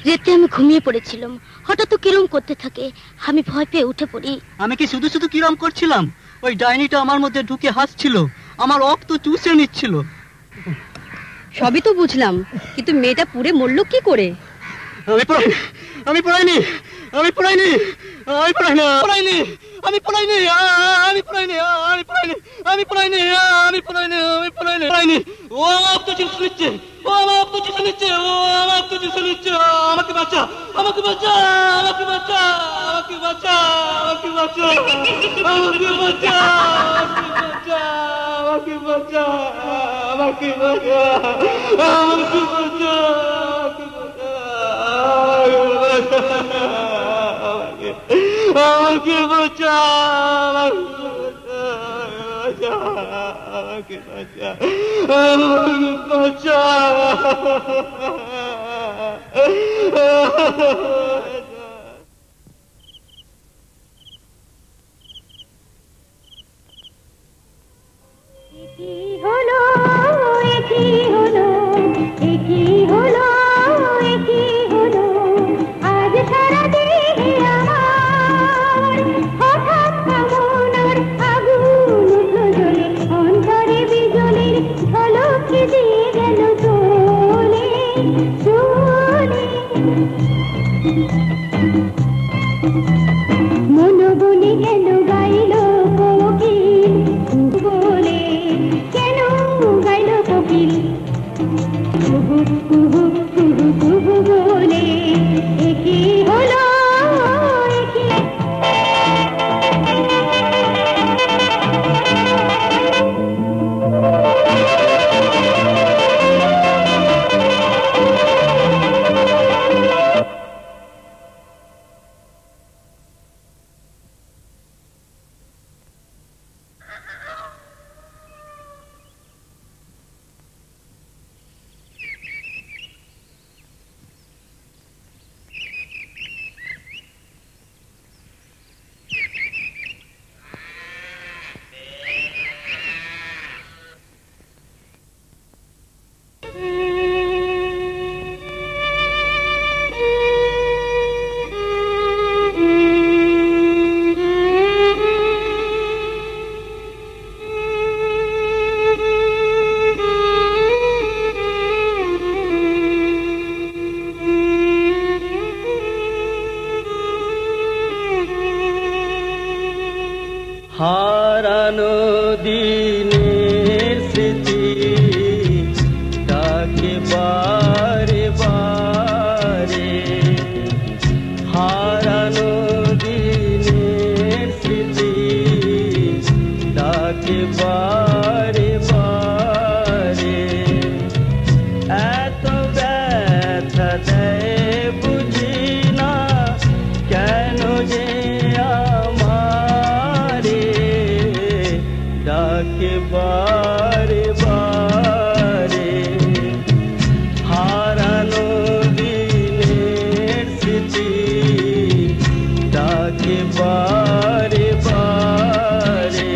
রাতে আমি ঘুমিয়ে পড়েছিলাম, হঠাৎ কিরম করতে থাকে, আমি ভয় পেয়ে উঠে পড়ি। আমি কি শুধু শুধু কিরম করছিলাম? ওই ডাইনিটা আমার মধ্যে ঢুকে হাসছিল, আমার রক্ত চুষে নিচ্ছিল। সবই তো বুঝলাম, কিন্তু মেয়েটা পুড়ে মরলো কি করে? আমি পড়াইনি, আমি পড়াইনি, আমি পড়াইনি, আমি পড়াইনি, পড়াইনি, আমি পড়াইনি, আমি পড়াইনি, আমি পড়াইনি, আমি পড়াইনি, আমি পড়াইনি, আমি পড়াইনি, পড়াইনি। ও আমার রক্ত চুষে নিচ্ছে, ও আমার রক্ত চুষে নিচ্ছে, ও আমার রক্ত চুষে নিচ্ছে। আমাকে বাঁচা, আমাকে বাঁচা, আমাকে বাঁচা, আমাকে বাঁচা, আমাকে বাঁচা, আমাকে বাঁচা, আমাকে বাঁচা, আমাকে বাঁচা, আমাকে বাঁচা, আমাকে বাঁচা, আমাকে বাঁচা, আমাকে বাঁচা। হলো একই হলো, একই হলো, একই হলো, আজ সারা দেহে আমার হঠাৎ কামনার আগুন উঠলো জ্বলে, অন্তরে বিজলের ঝলকে দিয়ে গেল চলে চলে। মন বলে গেল গাইল কোকিল বলে, কেন গাইল কোকিল কুহু কুহু কুহু কুহু বলে, একই হলো একই। হারানো দিনের স্মৃতি ডাকে বারে বারে, হারানো দিনের স্মৃতি ডাকে বারে বারে। এত ব্যথা দেয় বুঝি না কেন যে ডাকে বারে বারে, হারানো দিনের স্মৃতি ডাকে বারে বারে।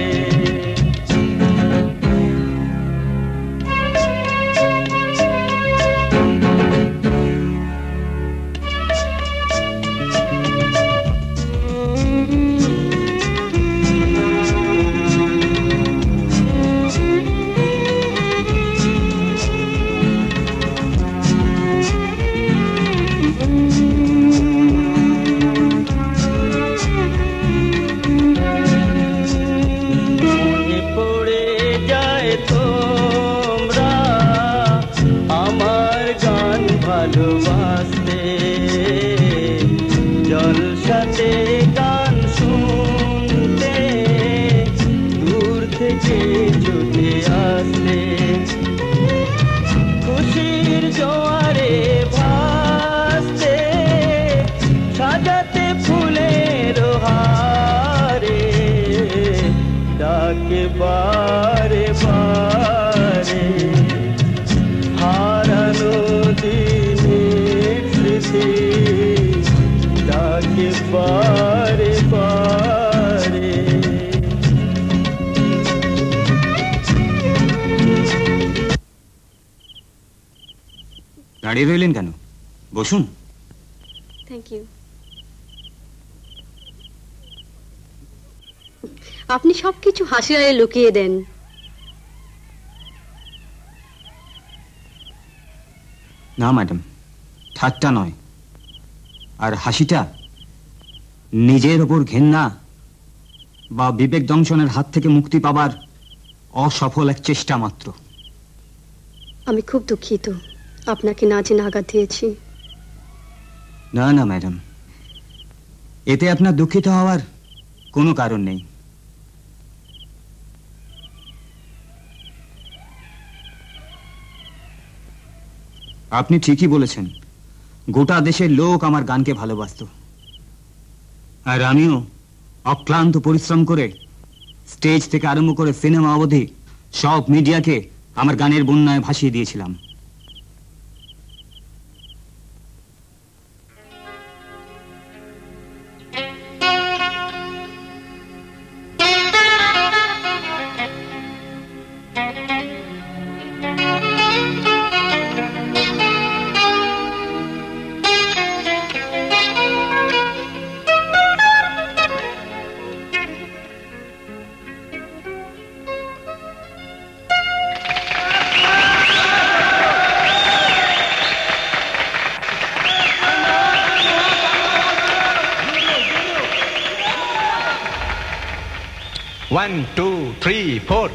ভালোবাসতে জলসাতে গান শুনতে দূর থেকে ছুটে আসতে, খুশির জোয়ারে ভাসতে সাজাতে ফুলের হারে, ডাকে বারে বারে, হারানো দিনের স্মৃতি ডাকে বারে বারে। দাঁড়িয়ে রইলেন কেন? বসুন। Thank you. আপনি সবকিছু হাসির আড়ে লুকিয়ে দেন। না ম্যাডাম, ঠাট্টা নয়। আর হাসিটা নিজের ওপর ঘেন্না বা বিবেক দংশনের হাত থেকে মুক্তি পাবার অসফল এক চেষ্টা মাত্র। আমি খুব দুঃখিত আপনাকে না জেনে আঘাত দিয়েছি। না না ম্যাডাম, এতে আপনার দুঃখিত হওয়ার কোনো কারণ নেই। আপনি ঠিকই বলেছেন, গোটা দেশের লোক আমার গানকে ভালোবাসত। আর আমিও অক্লান্ত পরিশ্রম করে স্টেজ থেকে আরম্ভ করে সিনেমা অবধি সব মিডিয়াকে আমার গানের বন্যায় ভাসিয়ে দিয়েছিলাম। One, two, three, four.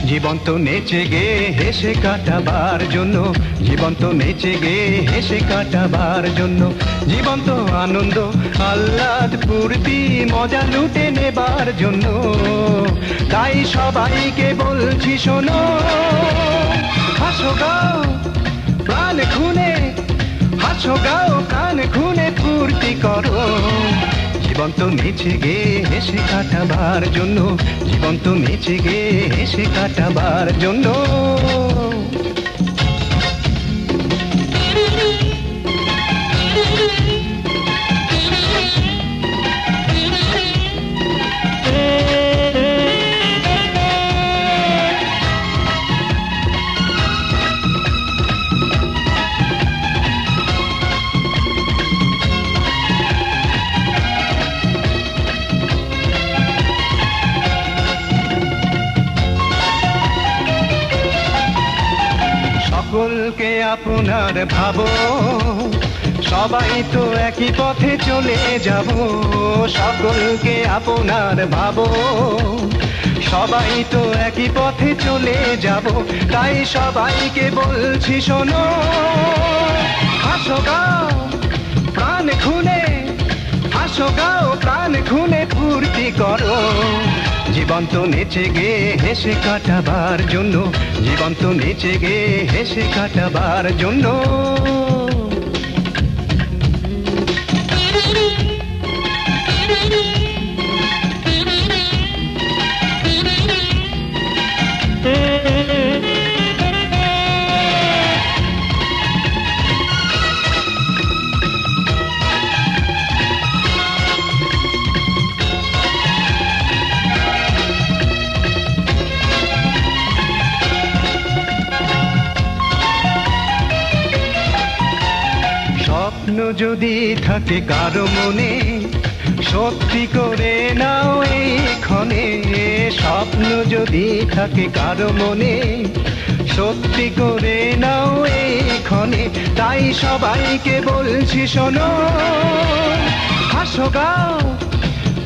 জীবন তো নেচে গে হেসে কাটাবার জন্য, জীবন তো নেচে গে হেসে কাটাবার জন্য, জীবন তো আনন্দ আহ্লাদ ফুর্তি মজা লুটে নেবার জন্য। তাই সবাইকে বলছি শোনো, হাসো গাও প্রাণ খুনে, হাসো গাও প্রাণ খুনে ফুর্তি করো। জীবন তো নেচে গে হেসে কাটাবার জন্য, জীবন তো নেচে গে হেসে কাটাবার জন্য। সকলকে আপনার ভাবো, সবাই তো একই পথে চলে যাব। সকলকে আপনার ভাবো, সবাই তো একই পথে চলে যাব। তাই সবাইকে বলছি শোনো, হাসো গাও প্রাণ খুনে, হাসো গাও প্রাণ খুনে ফুর্তি করো। জীবন তো নেচে গে হেসে কাটাবার জন্য, জীবন তো নেচে গে হেসে কাটাবার জন্য। স্বপ্ন যদি থাকে কারো মনে, সত্যি করে নাও এই ক্ষণে। স্বপ্ন যদি থাকে কারো মনে, সত্যি করে নাও এই ক্ষণে। তাই সবাইকে বলছি শোনো, হাসো গাও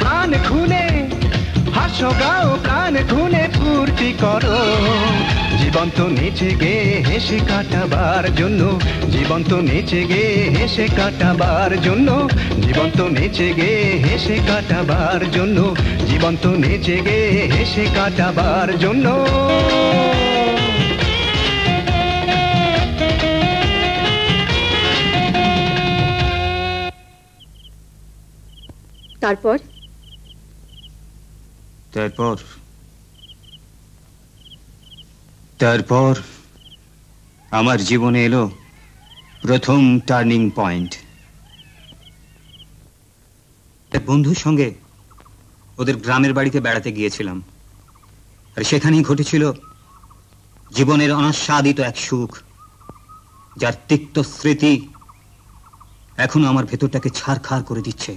প্রাণ খুনে, হাসো গাও প্রাণ খুনে ফুর্তি করো। জীবন তো নেচে গে হেসে কাটাবার জন্য, জীবন তো নেচে গে হেসে কাটাবার জন্য, জীবন তো নেচে গে হেসে কাটাবার জন্য, জীবন তো নেচে গে হেসে কাটাবার জন্য। তারপর তারপর তারপর আমার জীবনে এলো প্রথম টার্নিং পয়েন্ট। এক বন্ধুর সঙ্গে ওদের গ্রামের বাড়িতে বেড়াতে গিয়েছিলাম, আর সেখানেই ঘটেছিল জীবনের অনাস্বাদিত এক সুখ, যার তিক্ত স্মৃতি এখনো আমার ভেতরটাকে ছারখার করে দিচ্ছে।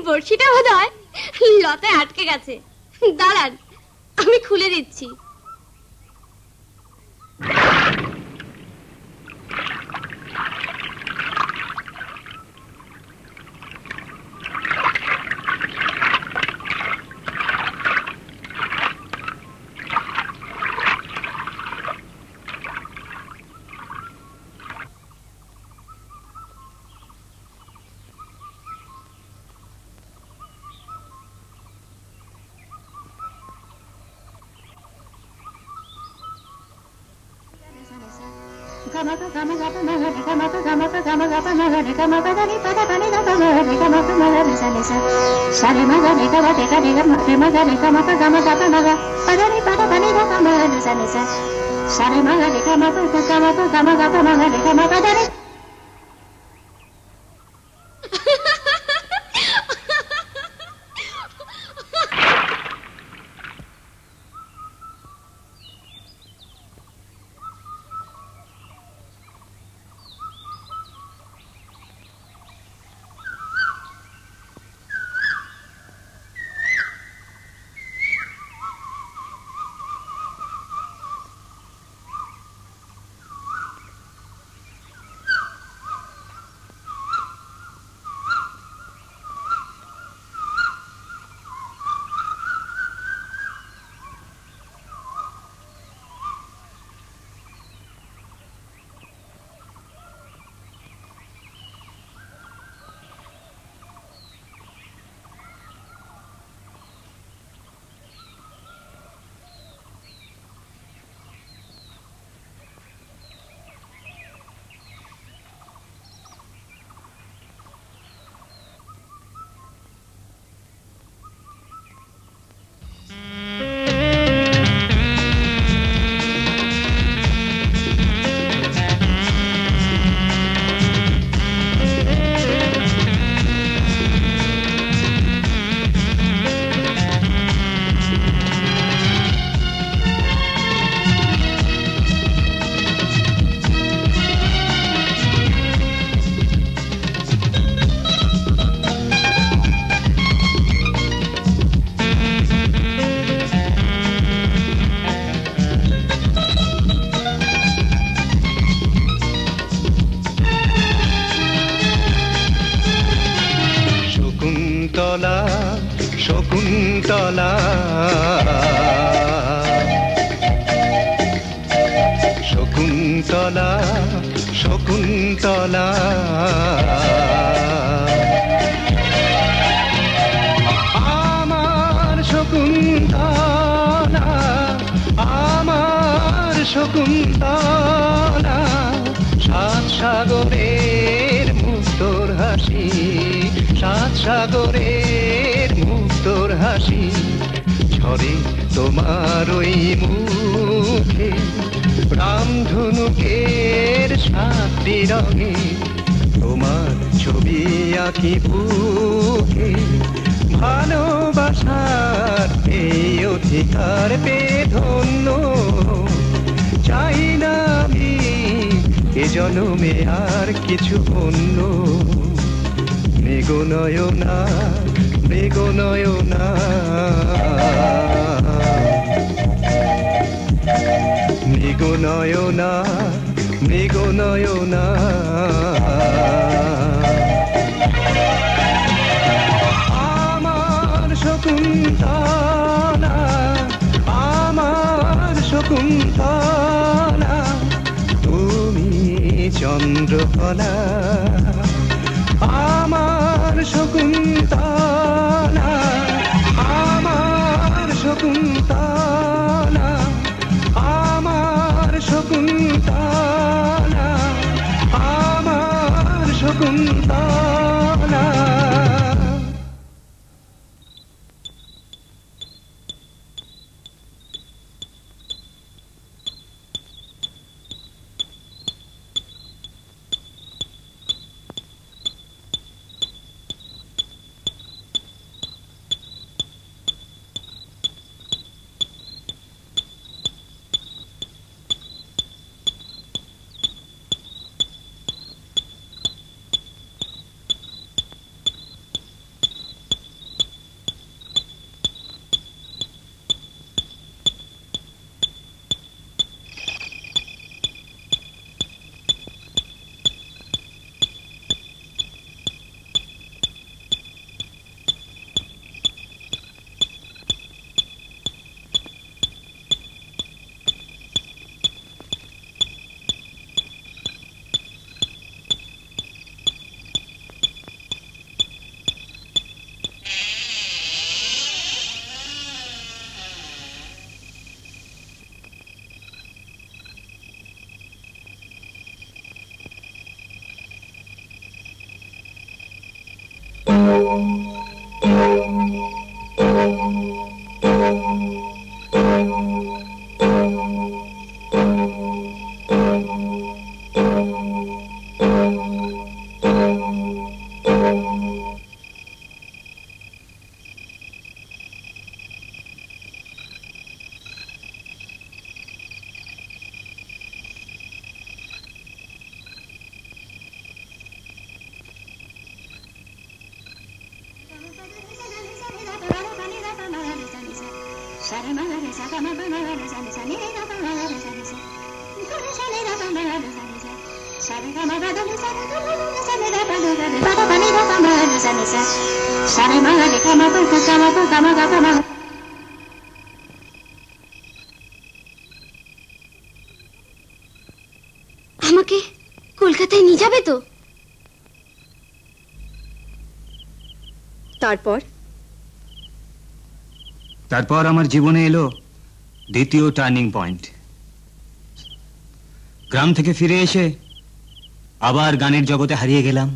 বড়শিটা বোধহয় লতায় আটকে গেছে, দাঁড়ান আমি খুলে দিচ্ছি। শকুন্তলা শকুন্তলা শকুন্তলা আমার শকুন্তলা আমার শকুন্তলা সাত সাগরের মুক্তোর হাসি সাত সাগরের মুক্তোর হাসি ঝরে তোমার ওই মুখে রামধনুকের সাতটি রঙে তোমার ছবি আঁকি বুকে ভালোবাসার এই অধিকার পেয়ে ধন্য চাই না আমি এ জন্মে আর কিছু অন্য মৃগনয়না মৃগনয়না মৃগনয়না মৃগনয়না আমার শকুন্তলা আমার শকুন্তলা চন্দ্রকলা আমার শকুন্তলা, আমার শকুন্তলা, আমার শকুন্তলা, আমার শকুন্তলা। আমাকে কলকাতায় নিয়ে যাবে তো? তারপর তারপর আমার জীবনে এলো দ্বিতীয় টার্নিং পয়েন্ট। গ্রাম থেকে ফিরে এসে আবার গানের জগতে হারিয়ে গেলাম।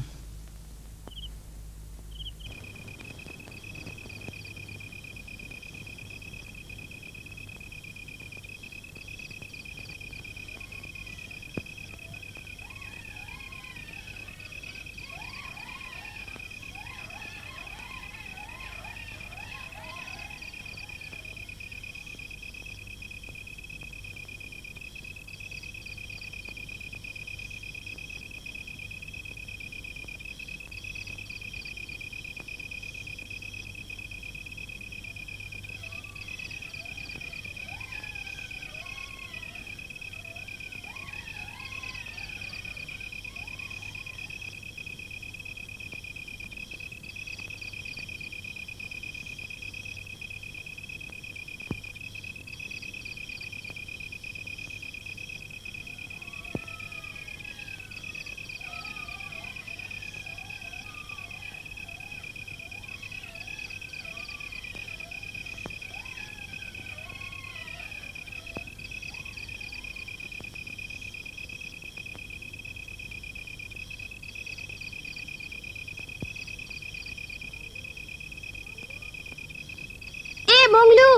মংলু,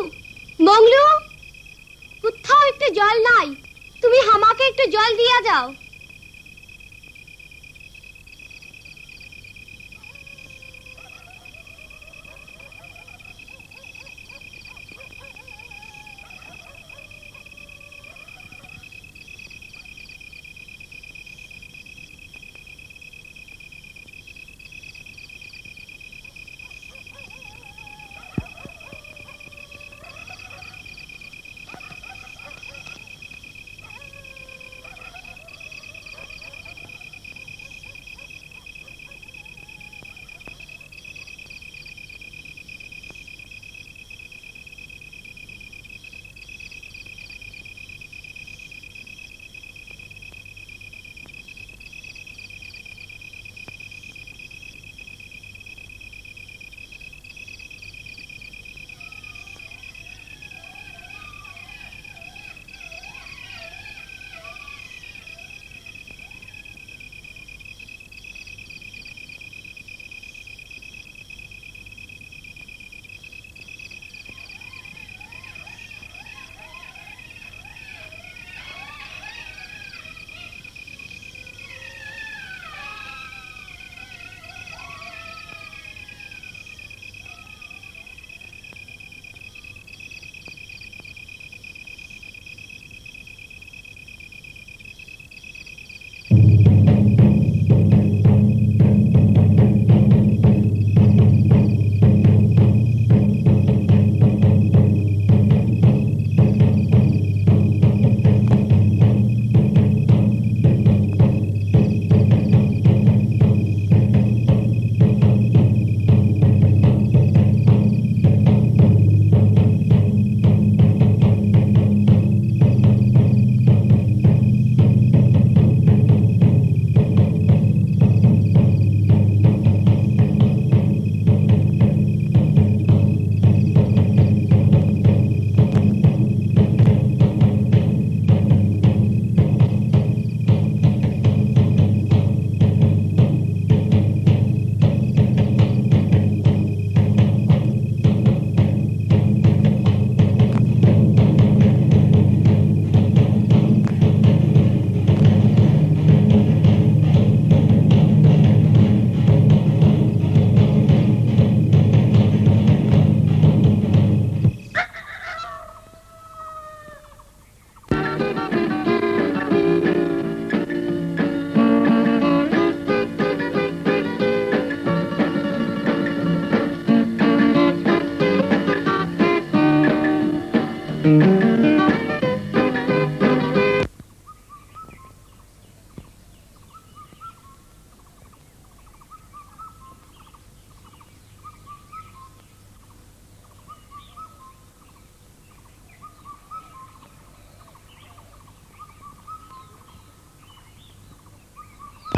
মংলু, কোথাও একটু জল নাই? তুমি আমাকে একটু জল দিয়া যাও।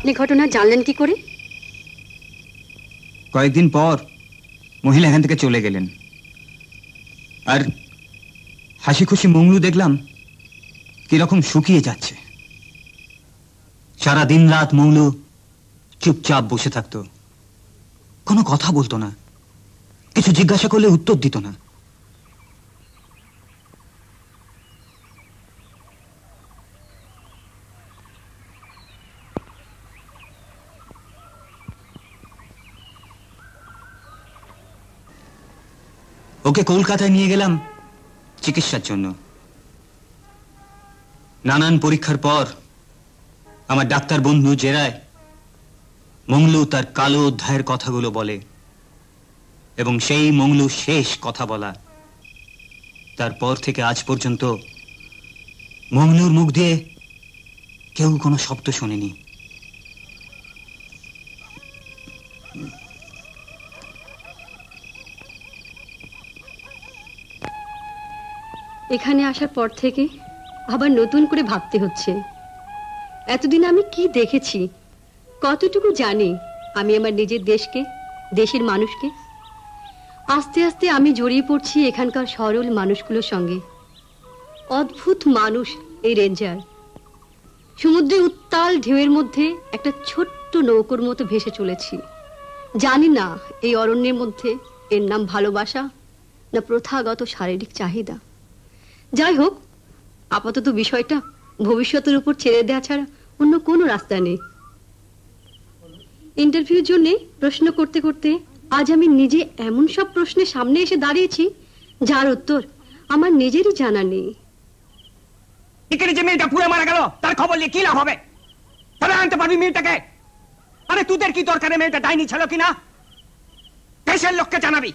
আপনি ঘটনা জানলেন কি করে? কয়েকদিন পর মহিলা এখান থেকে চলে গেলেন, আর হাসি খুশি মংলু দেখলাম কিরকম শুকিয়ে যাচ্ছে। সারা দিন রাত মংলু চুপচাপ বসে থাকতো, কোনো কথা বলতো না, কিছু জিজ্ঞাসা করলে উত্তর দিত না। ওকে কলকাতায় নিয়ে গেলাম চিকিৎসার জন্য। নানান পরীক্ষার পর আমার ডাক্তার বন্ধু জেরায় মংলু তার কালো অধ্যায়ের কথাগুলো বলে, এবং সেই মংলু শেষ কথা বলা। তারপর থেকে আজ পর্যন্ত মংলুর মুখ দিয়ে কেউ কোনো শব্দ শোনেনি। এখানে আসার পর থেকে আবার নতুন করে ভাবতে হচ্ছে, এতদিন আমি কি দেখেছি, কতটুকু জানি আমি আমার নিজের দেশকে, দেশের মানুষকে। আস্তে আস্তে আমি জড়িয়ে পড়ছি এখানকার সরল মানুষগুলোর সঙ্গে। অদ্ভুত মানুষ এই রেঞ্জার। সমুদ্রে উত্তাল ঢেউয়ের মধ্যে একটা ছোট্ট নৌকোর মতো ভেসে চলেছি। জানি না এই অরণ্যের মধ্যে এর নাম ভালোবাসা না প্রথাগত শারীরিক চাহিদা। যাই হোক, আপাতত বিষয়টা ভবিষ্যতের উপর ছেড়ে দেওয়া ছাড়া অন্য কোনো রাস্তা নেই। ইন্টারভিউর জন্য প্রশ্ন করতে করতে আজ আমি নিজে এমন সব প্রশ্নের সামনে এসে দাঁড়িয়েছি যার উত্তর আমার নিজেরই জানা নেই। এখানে যে মেয়েটা পুরো মারা গেল তার খবর নিয়ে কি লাভ হবে? তবে আনতে পারবি মেয়েটাকে? আরে তোদের কি দরকারে মেয়েটা ডাইনি ছিল কিনা? দেশের লোককে জানাবি,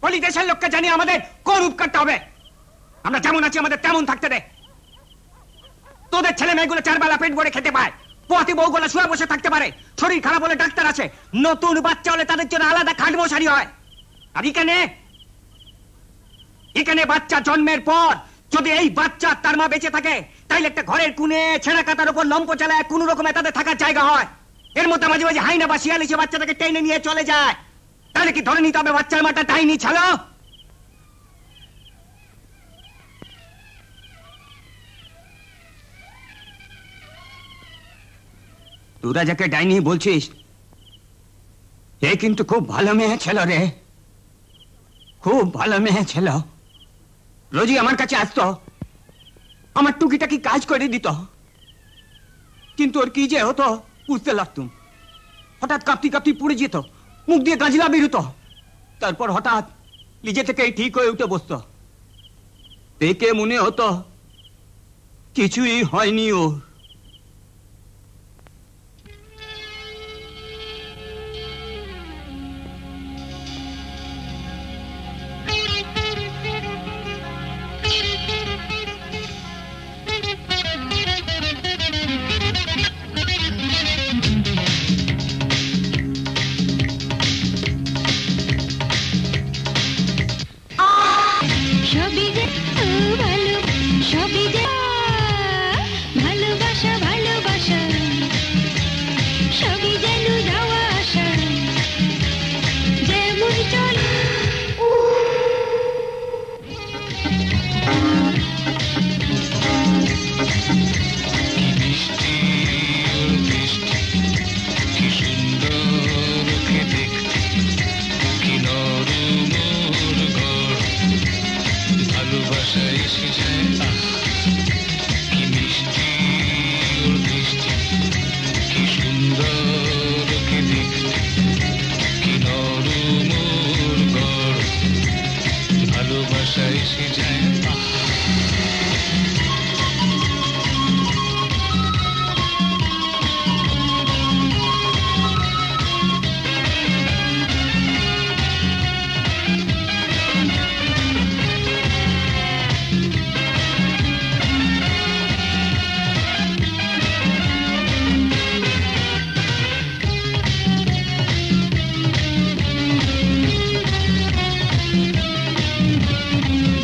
বলি দেশের লোককে জানিয়ে আমাদের কোন উপকারটা হবে? আমরা যেমন আছি আমাদের তেমন থাকতে দে। তোদের ছেলে মেয়েগুলো 4 বেলা পেট ভরে খেতে পায়, পোয়াতি বউগুলো শুয়ে বসে থাকতে পারে, শরীর খারাপ হলে ডাক্তার আছে, নতুন বাচ্চা হলে তাদের জন্য আলাদা খাট মশারি হয়। আর এখানে বাচ্চা জন্মের পর যদি এই বাচ্চা তার মা বেঁচে থাকে, তাইলে একটা ঘরের কোণে ছেঁড়া কাতার উপর লম্প চালায় কোন রকমে তাদের থাকার জায়গা হয়। এর মধ্যে মাঝে মাঝে হাইনা বা শিয়াল এসে বাচ্চাটাকে টেনে নিয়ে চলে যায়। তাহলে কি ধরে নিতে হবে বাচ্চার মাটা ডাইনি ছিল? তোরা যাকে ডাইনি বলছিস এ কিন্তু খুব ভালো মেয়ে ছিল রে, খুব ভালো মেয়ে ছিল। রোজই আমার কাছে আসতো, আমার টুকিটাকি কাজ করে দিত, কিন্তু ওর কি যে হতো বুঝতে লাগতুম। হঠাৎ কাঁপতি কাঁপতি পড়ে যেত, মুখ দিয়ে গাজলা বেরোতো, তারপর হঠাৎ নিজে থেকে ঠিক হয়ে উঠে বসতো। দেখে মনে হতো কিছুই হয়নি ওর।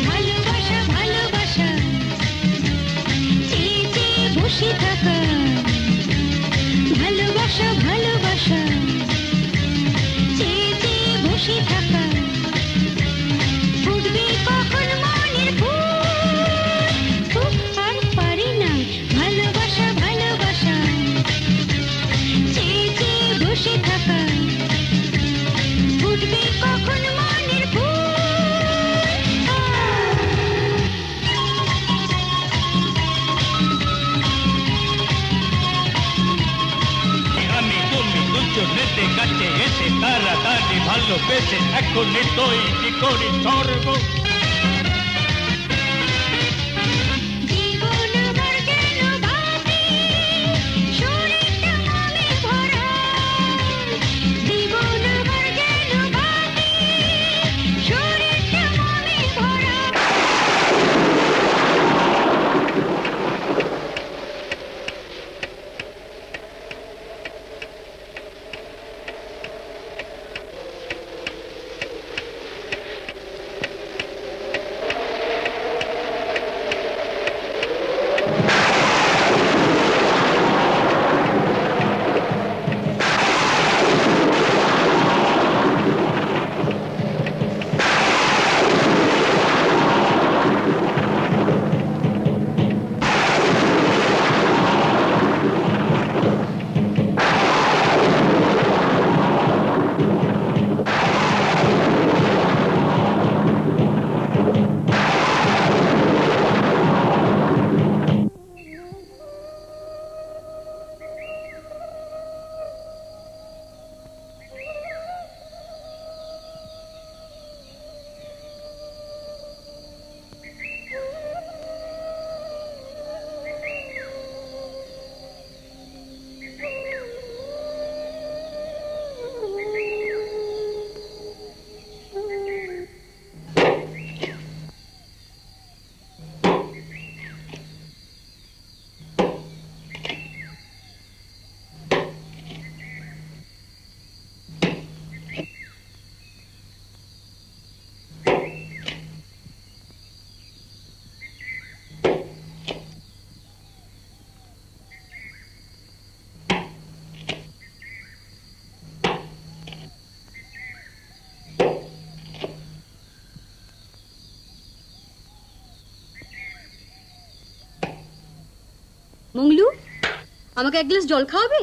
ভালোবাসা ফুটবে কখন মনের ফুল। আমি তুমি দুজনেতে কাছে এসে তাড়াতাড়ি ভালোবেসে এখনই তৈরি করি স্বর্গ। মংলু, আমাকে এক গ্লাস জল খাওয়াবে?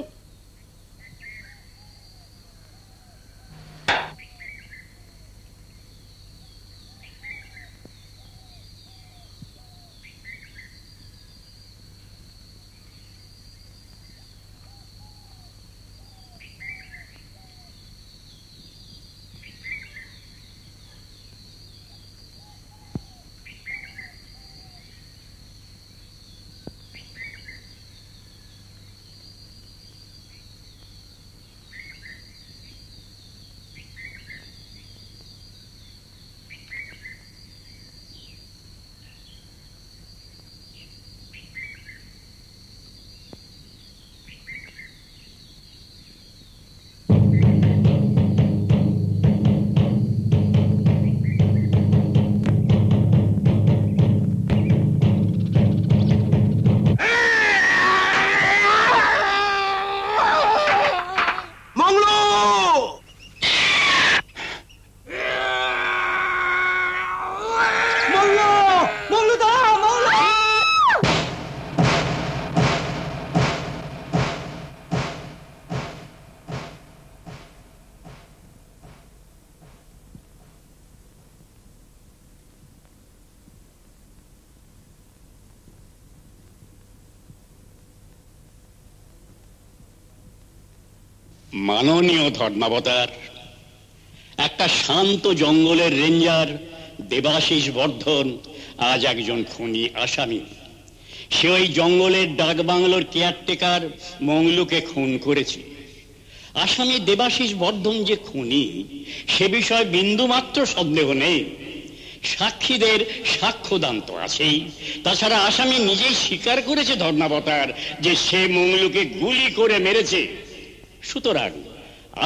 মাননীয় ধর্মাবতার, একটা শান্ত জঙ্গলের রেঞ্জার দেবাশিস বর্ধন আজ একজন খুনি আসামি। সে ওই জঙ্গলের ডাকবাংলোর কেয়ারটেকার মংলুকে খুন করেছে। আসামি দেবাশিস বর্ধন যে খুনি সে বিষয়ে বিন্দুমাত্র সন্দেহ নেই। সাক্ষীদের সাক্ষ্যদান তো আছেই। তাছাড়া আসামি নিজেই স্বীকার করেছে ধর্মাবতার যে সে মংলুকে গুলি করে মেরেছে। সুতরাং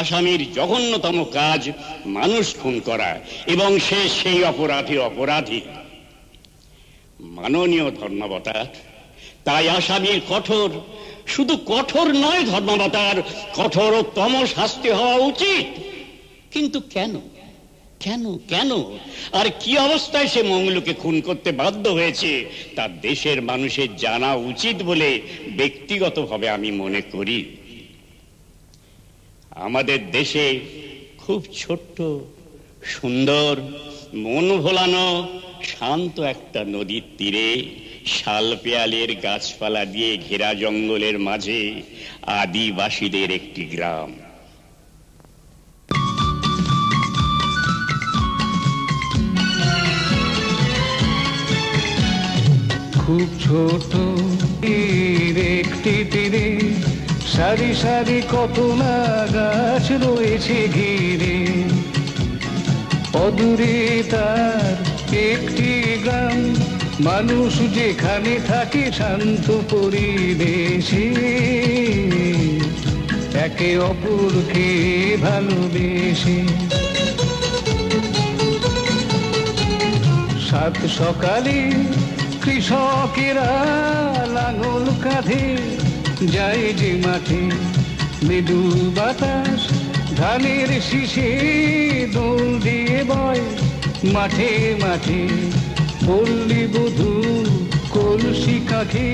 আসামির জঘন্যতম কাজ মানুষ খুন করা, এবং সে সেই অপরাধী। মাননীয় ধর্মাবতার, তাই আসামির কঠোর, শুধু কঠোর নয় ধর্মাবতার, কঠোরতম শাস্তি হওয়া উচিত। কিন্তু কেন কেন কেন আর কি অবস্থায় সে মংলুকে খুন করতে বাধ্য হয়েছে তা দেশের মানুষের জানা উচিত বলে ব্যক্তিগতভাবে আমি মনে করি। আমাদের দেশে খুব ছোট্ট, সুন্দর, মন ভোলানো, শান্ত একটা নদীর তীরে শাল পেয়ালের গাছপালা দিয়ে ঘেরা জঙ্গলের মাঝে আদিবাসীদের একটি গ্রাম। খুব ছোট একটি তীরে সারি সারি কত না গাছ রয়েছে ঘিরে, অদূরে তার একটি গ্রাম, মানুষ যেখানে থাকে শান্ত পরিবেশে, একে অপরকে ভালোবেসে। সাত সকালে কৃষকেরা লাঙল কাঁধে যায় যে মাঠে, মৃদু বাতাস ধানের শীষে দোল দিয়ে বয় মাঠে মাঠে। পল্লী বধূ কলসি কাঁখে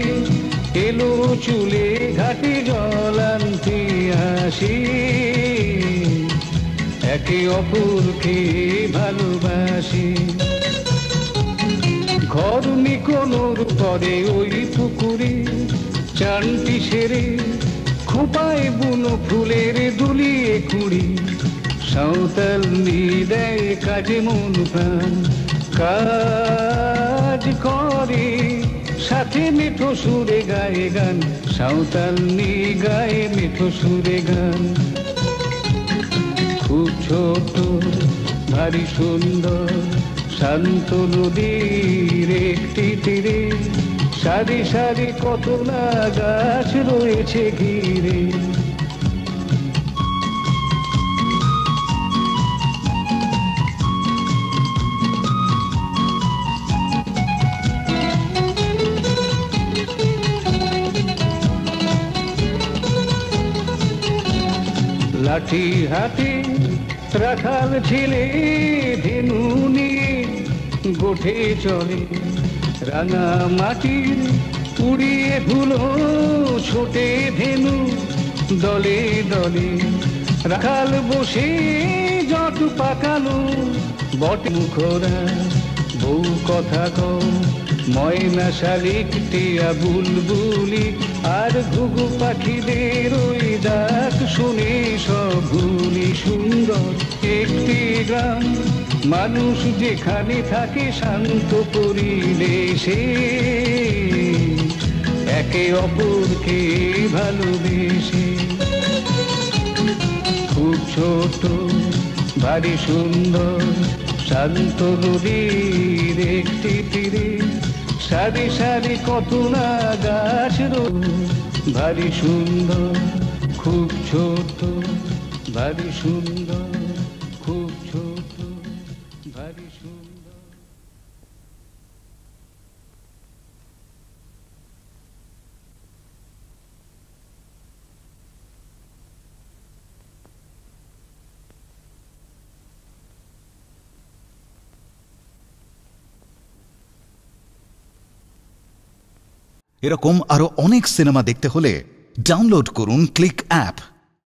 এলো চুলে ঘাটে জল আনতে আসে, একে অপরকে ভালোবাসে। ঘর নিকোনোর পরে ওই পুকুরে চানটি সেরে খোপায় বুনো ফুলের দুলিয়ে কুড়ি, সাঁওতাল দেয় কাজে মন প্রাণ, কাজ করে সাথে মিঠো সুরে গায়ে গান, সাঁওতাল গায়ে মিঠো সুরে গান। খুব ছোট ভারী সুন্দর শান্ত নদীর একটি তীরে সারি সারি কত না গাছ রয়েছে ঘিরে। লাঠি হাতে রাখাল ছেলে ধেনু নিয়ে গোঠে চলে, রাঙা মাটির উড়িয়ে ধুলো ছোটে ধেনু দলে দলে। রাখাল বসে জট পাকানো বটে মুখরা, বউ কথা কও ময়না শালিক টিয়া বুলবুলি, আর ঘুঘু পাখিদের ওই ডাক শুনে সব ভুলি। সুন্দর একটি গ্রাম, মানুষ যেখানে থাকে শান্ত পরিবেশে, একে অপরকে ভালোবেসে। খুব ছোট ভারী সুন্দর শান্ত নদীর একটি তীরে সারি সারি কত না গাছ ভারী সুন্দর। খুব ছোট ভারী সুন্দর, খুব ছোট ভারী সুন্দর। এরকম আরো অনেক সিনেমা দেখতে হলে ডাউনলোড করুন ক্লিক অ্যাপ।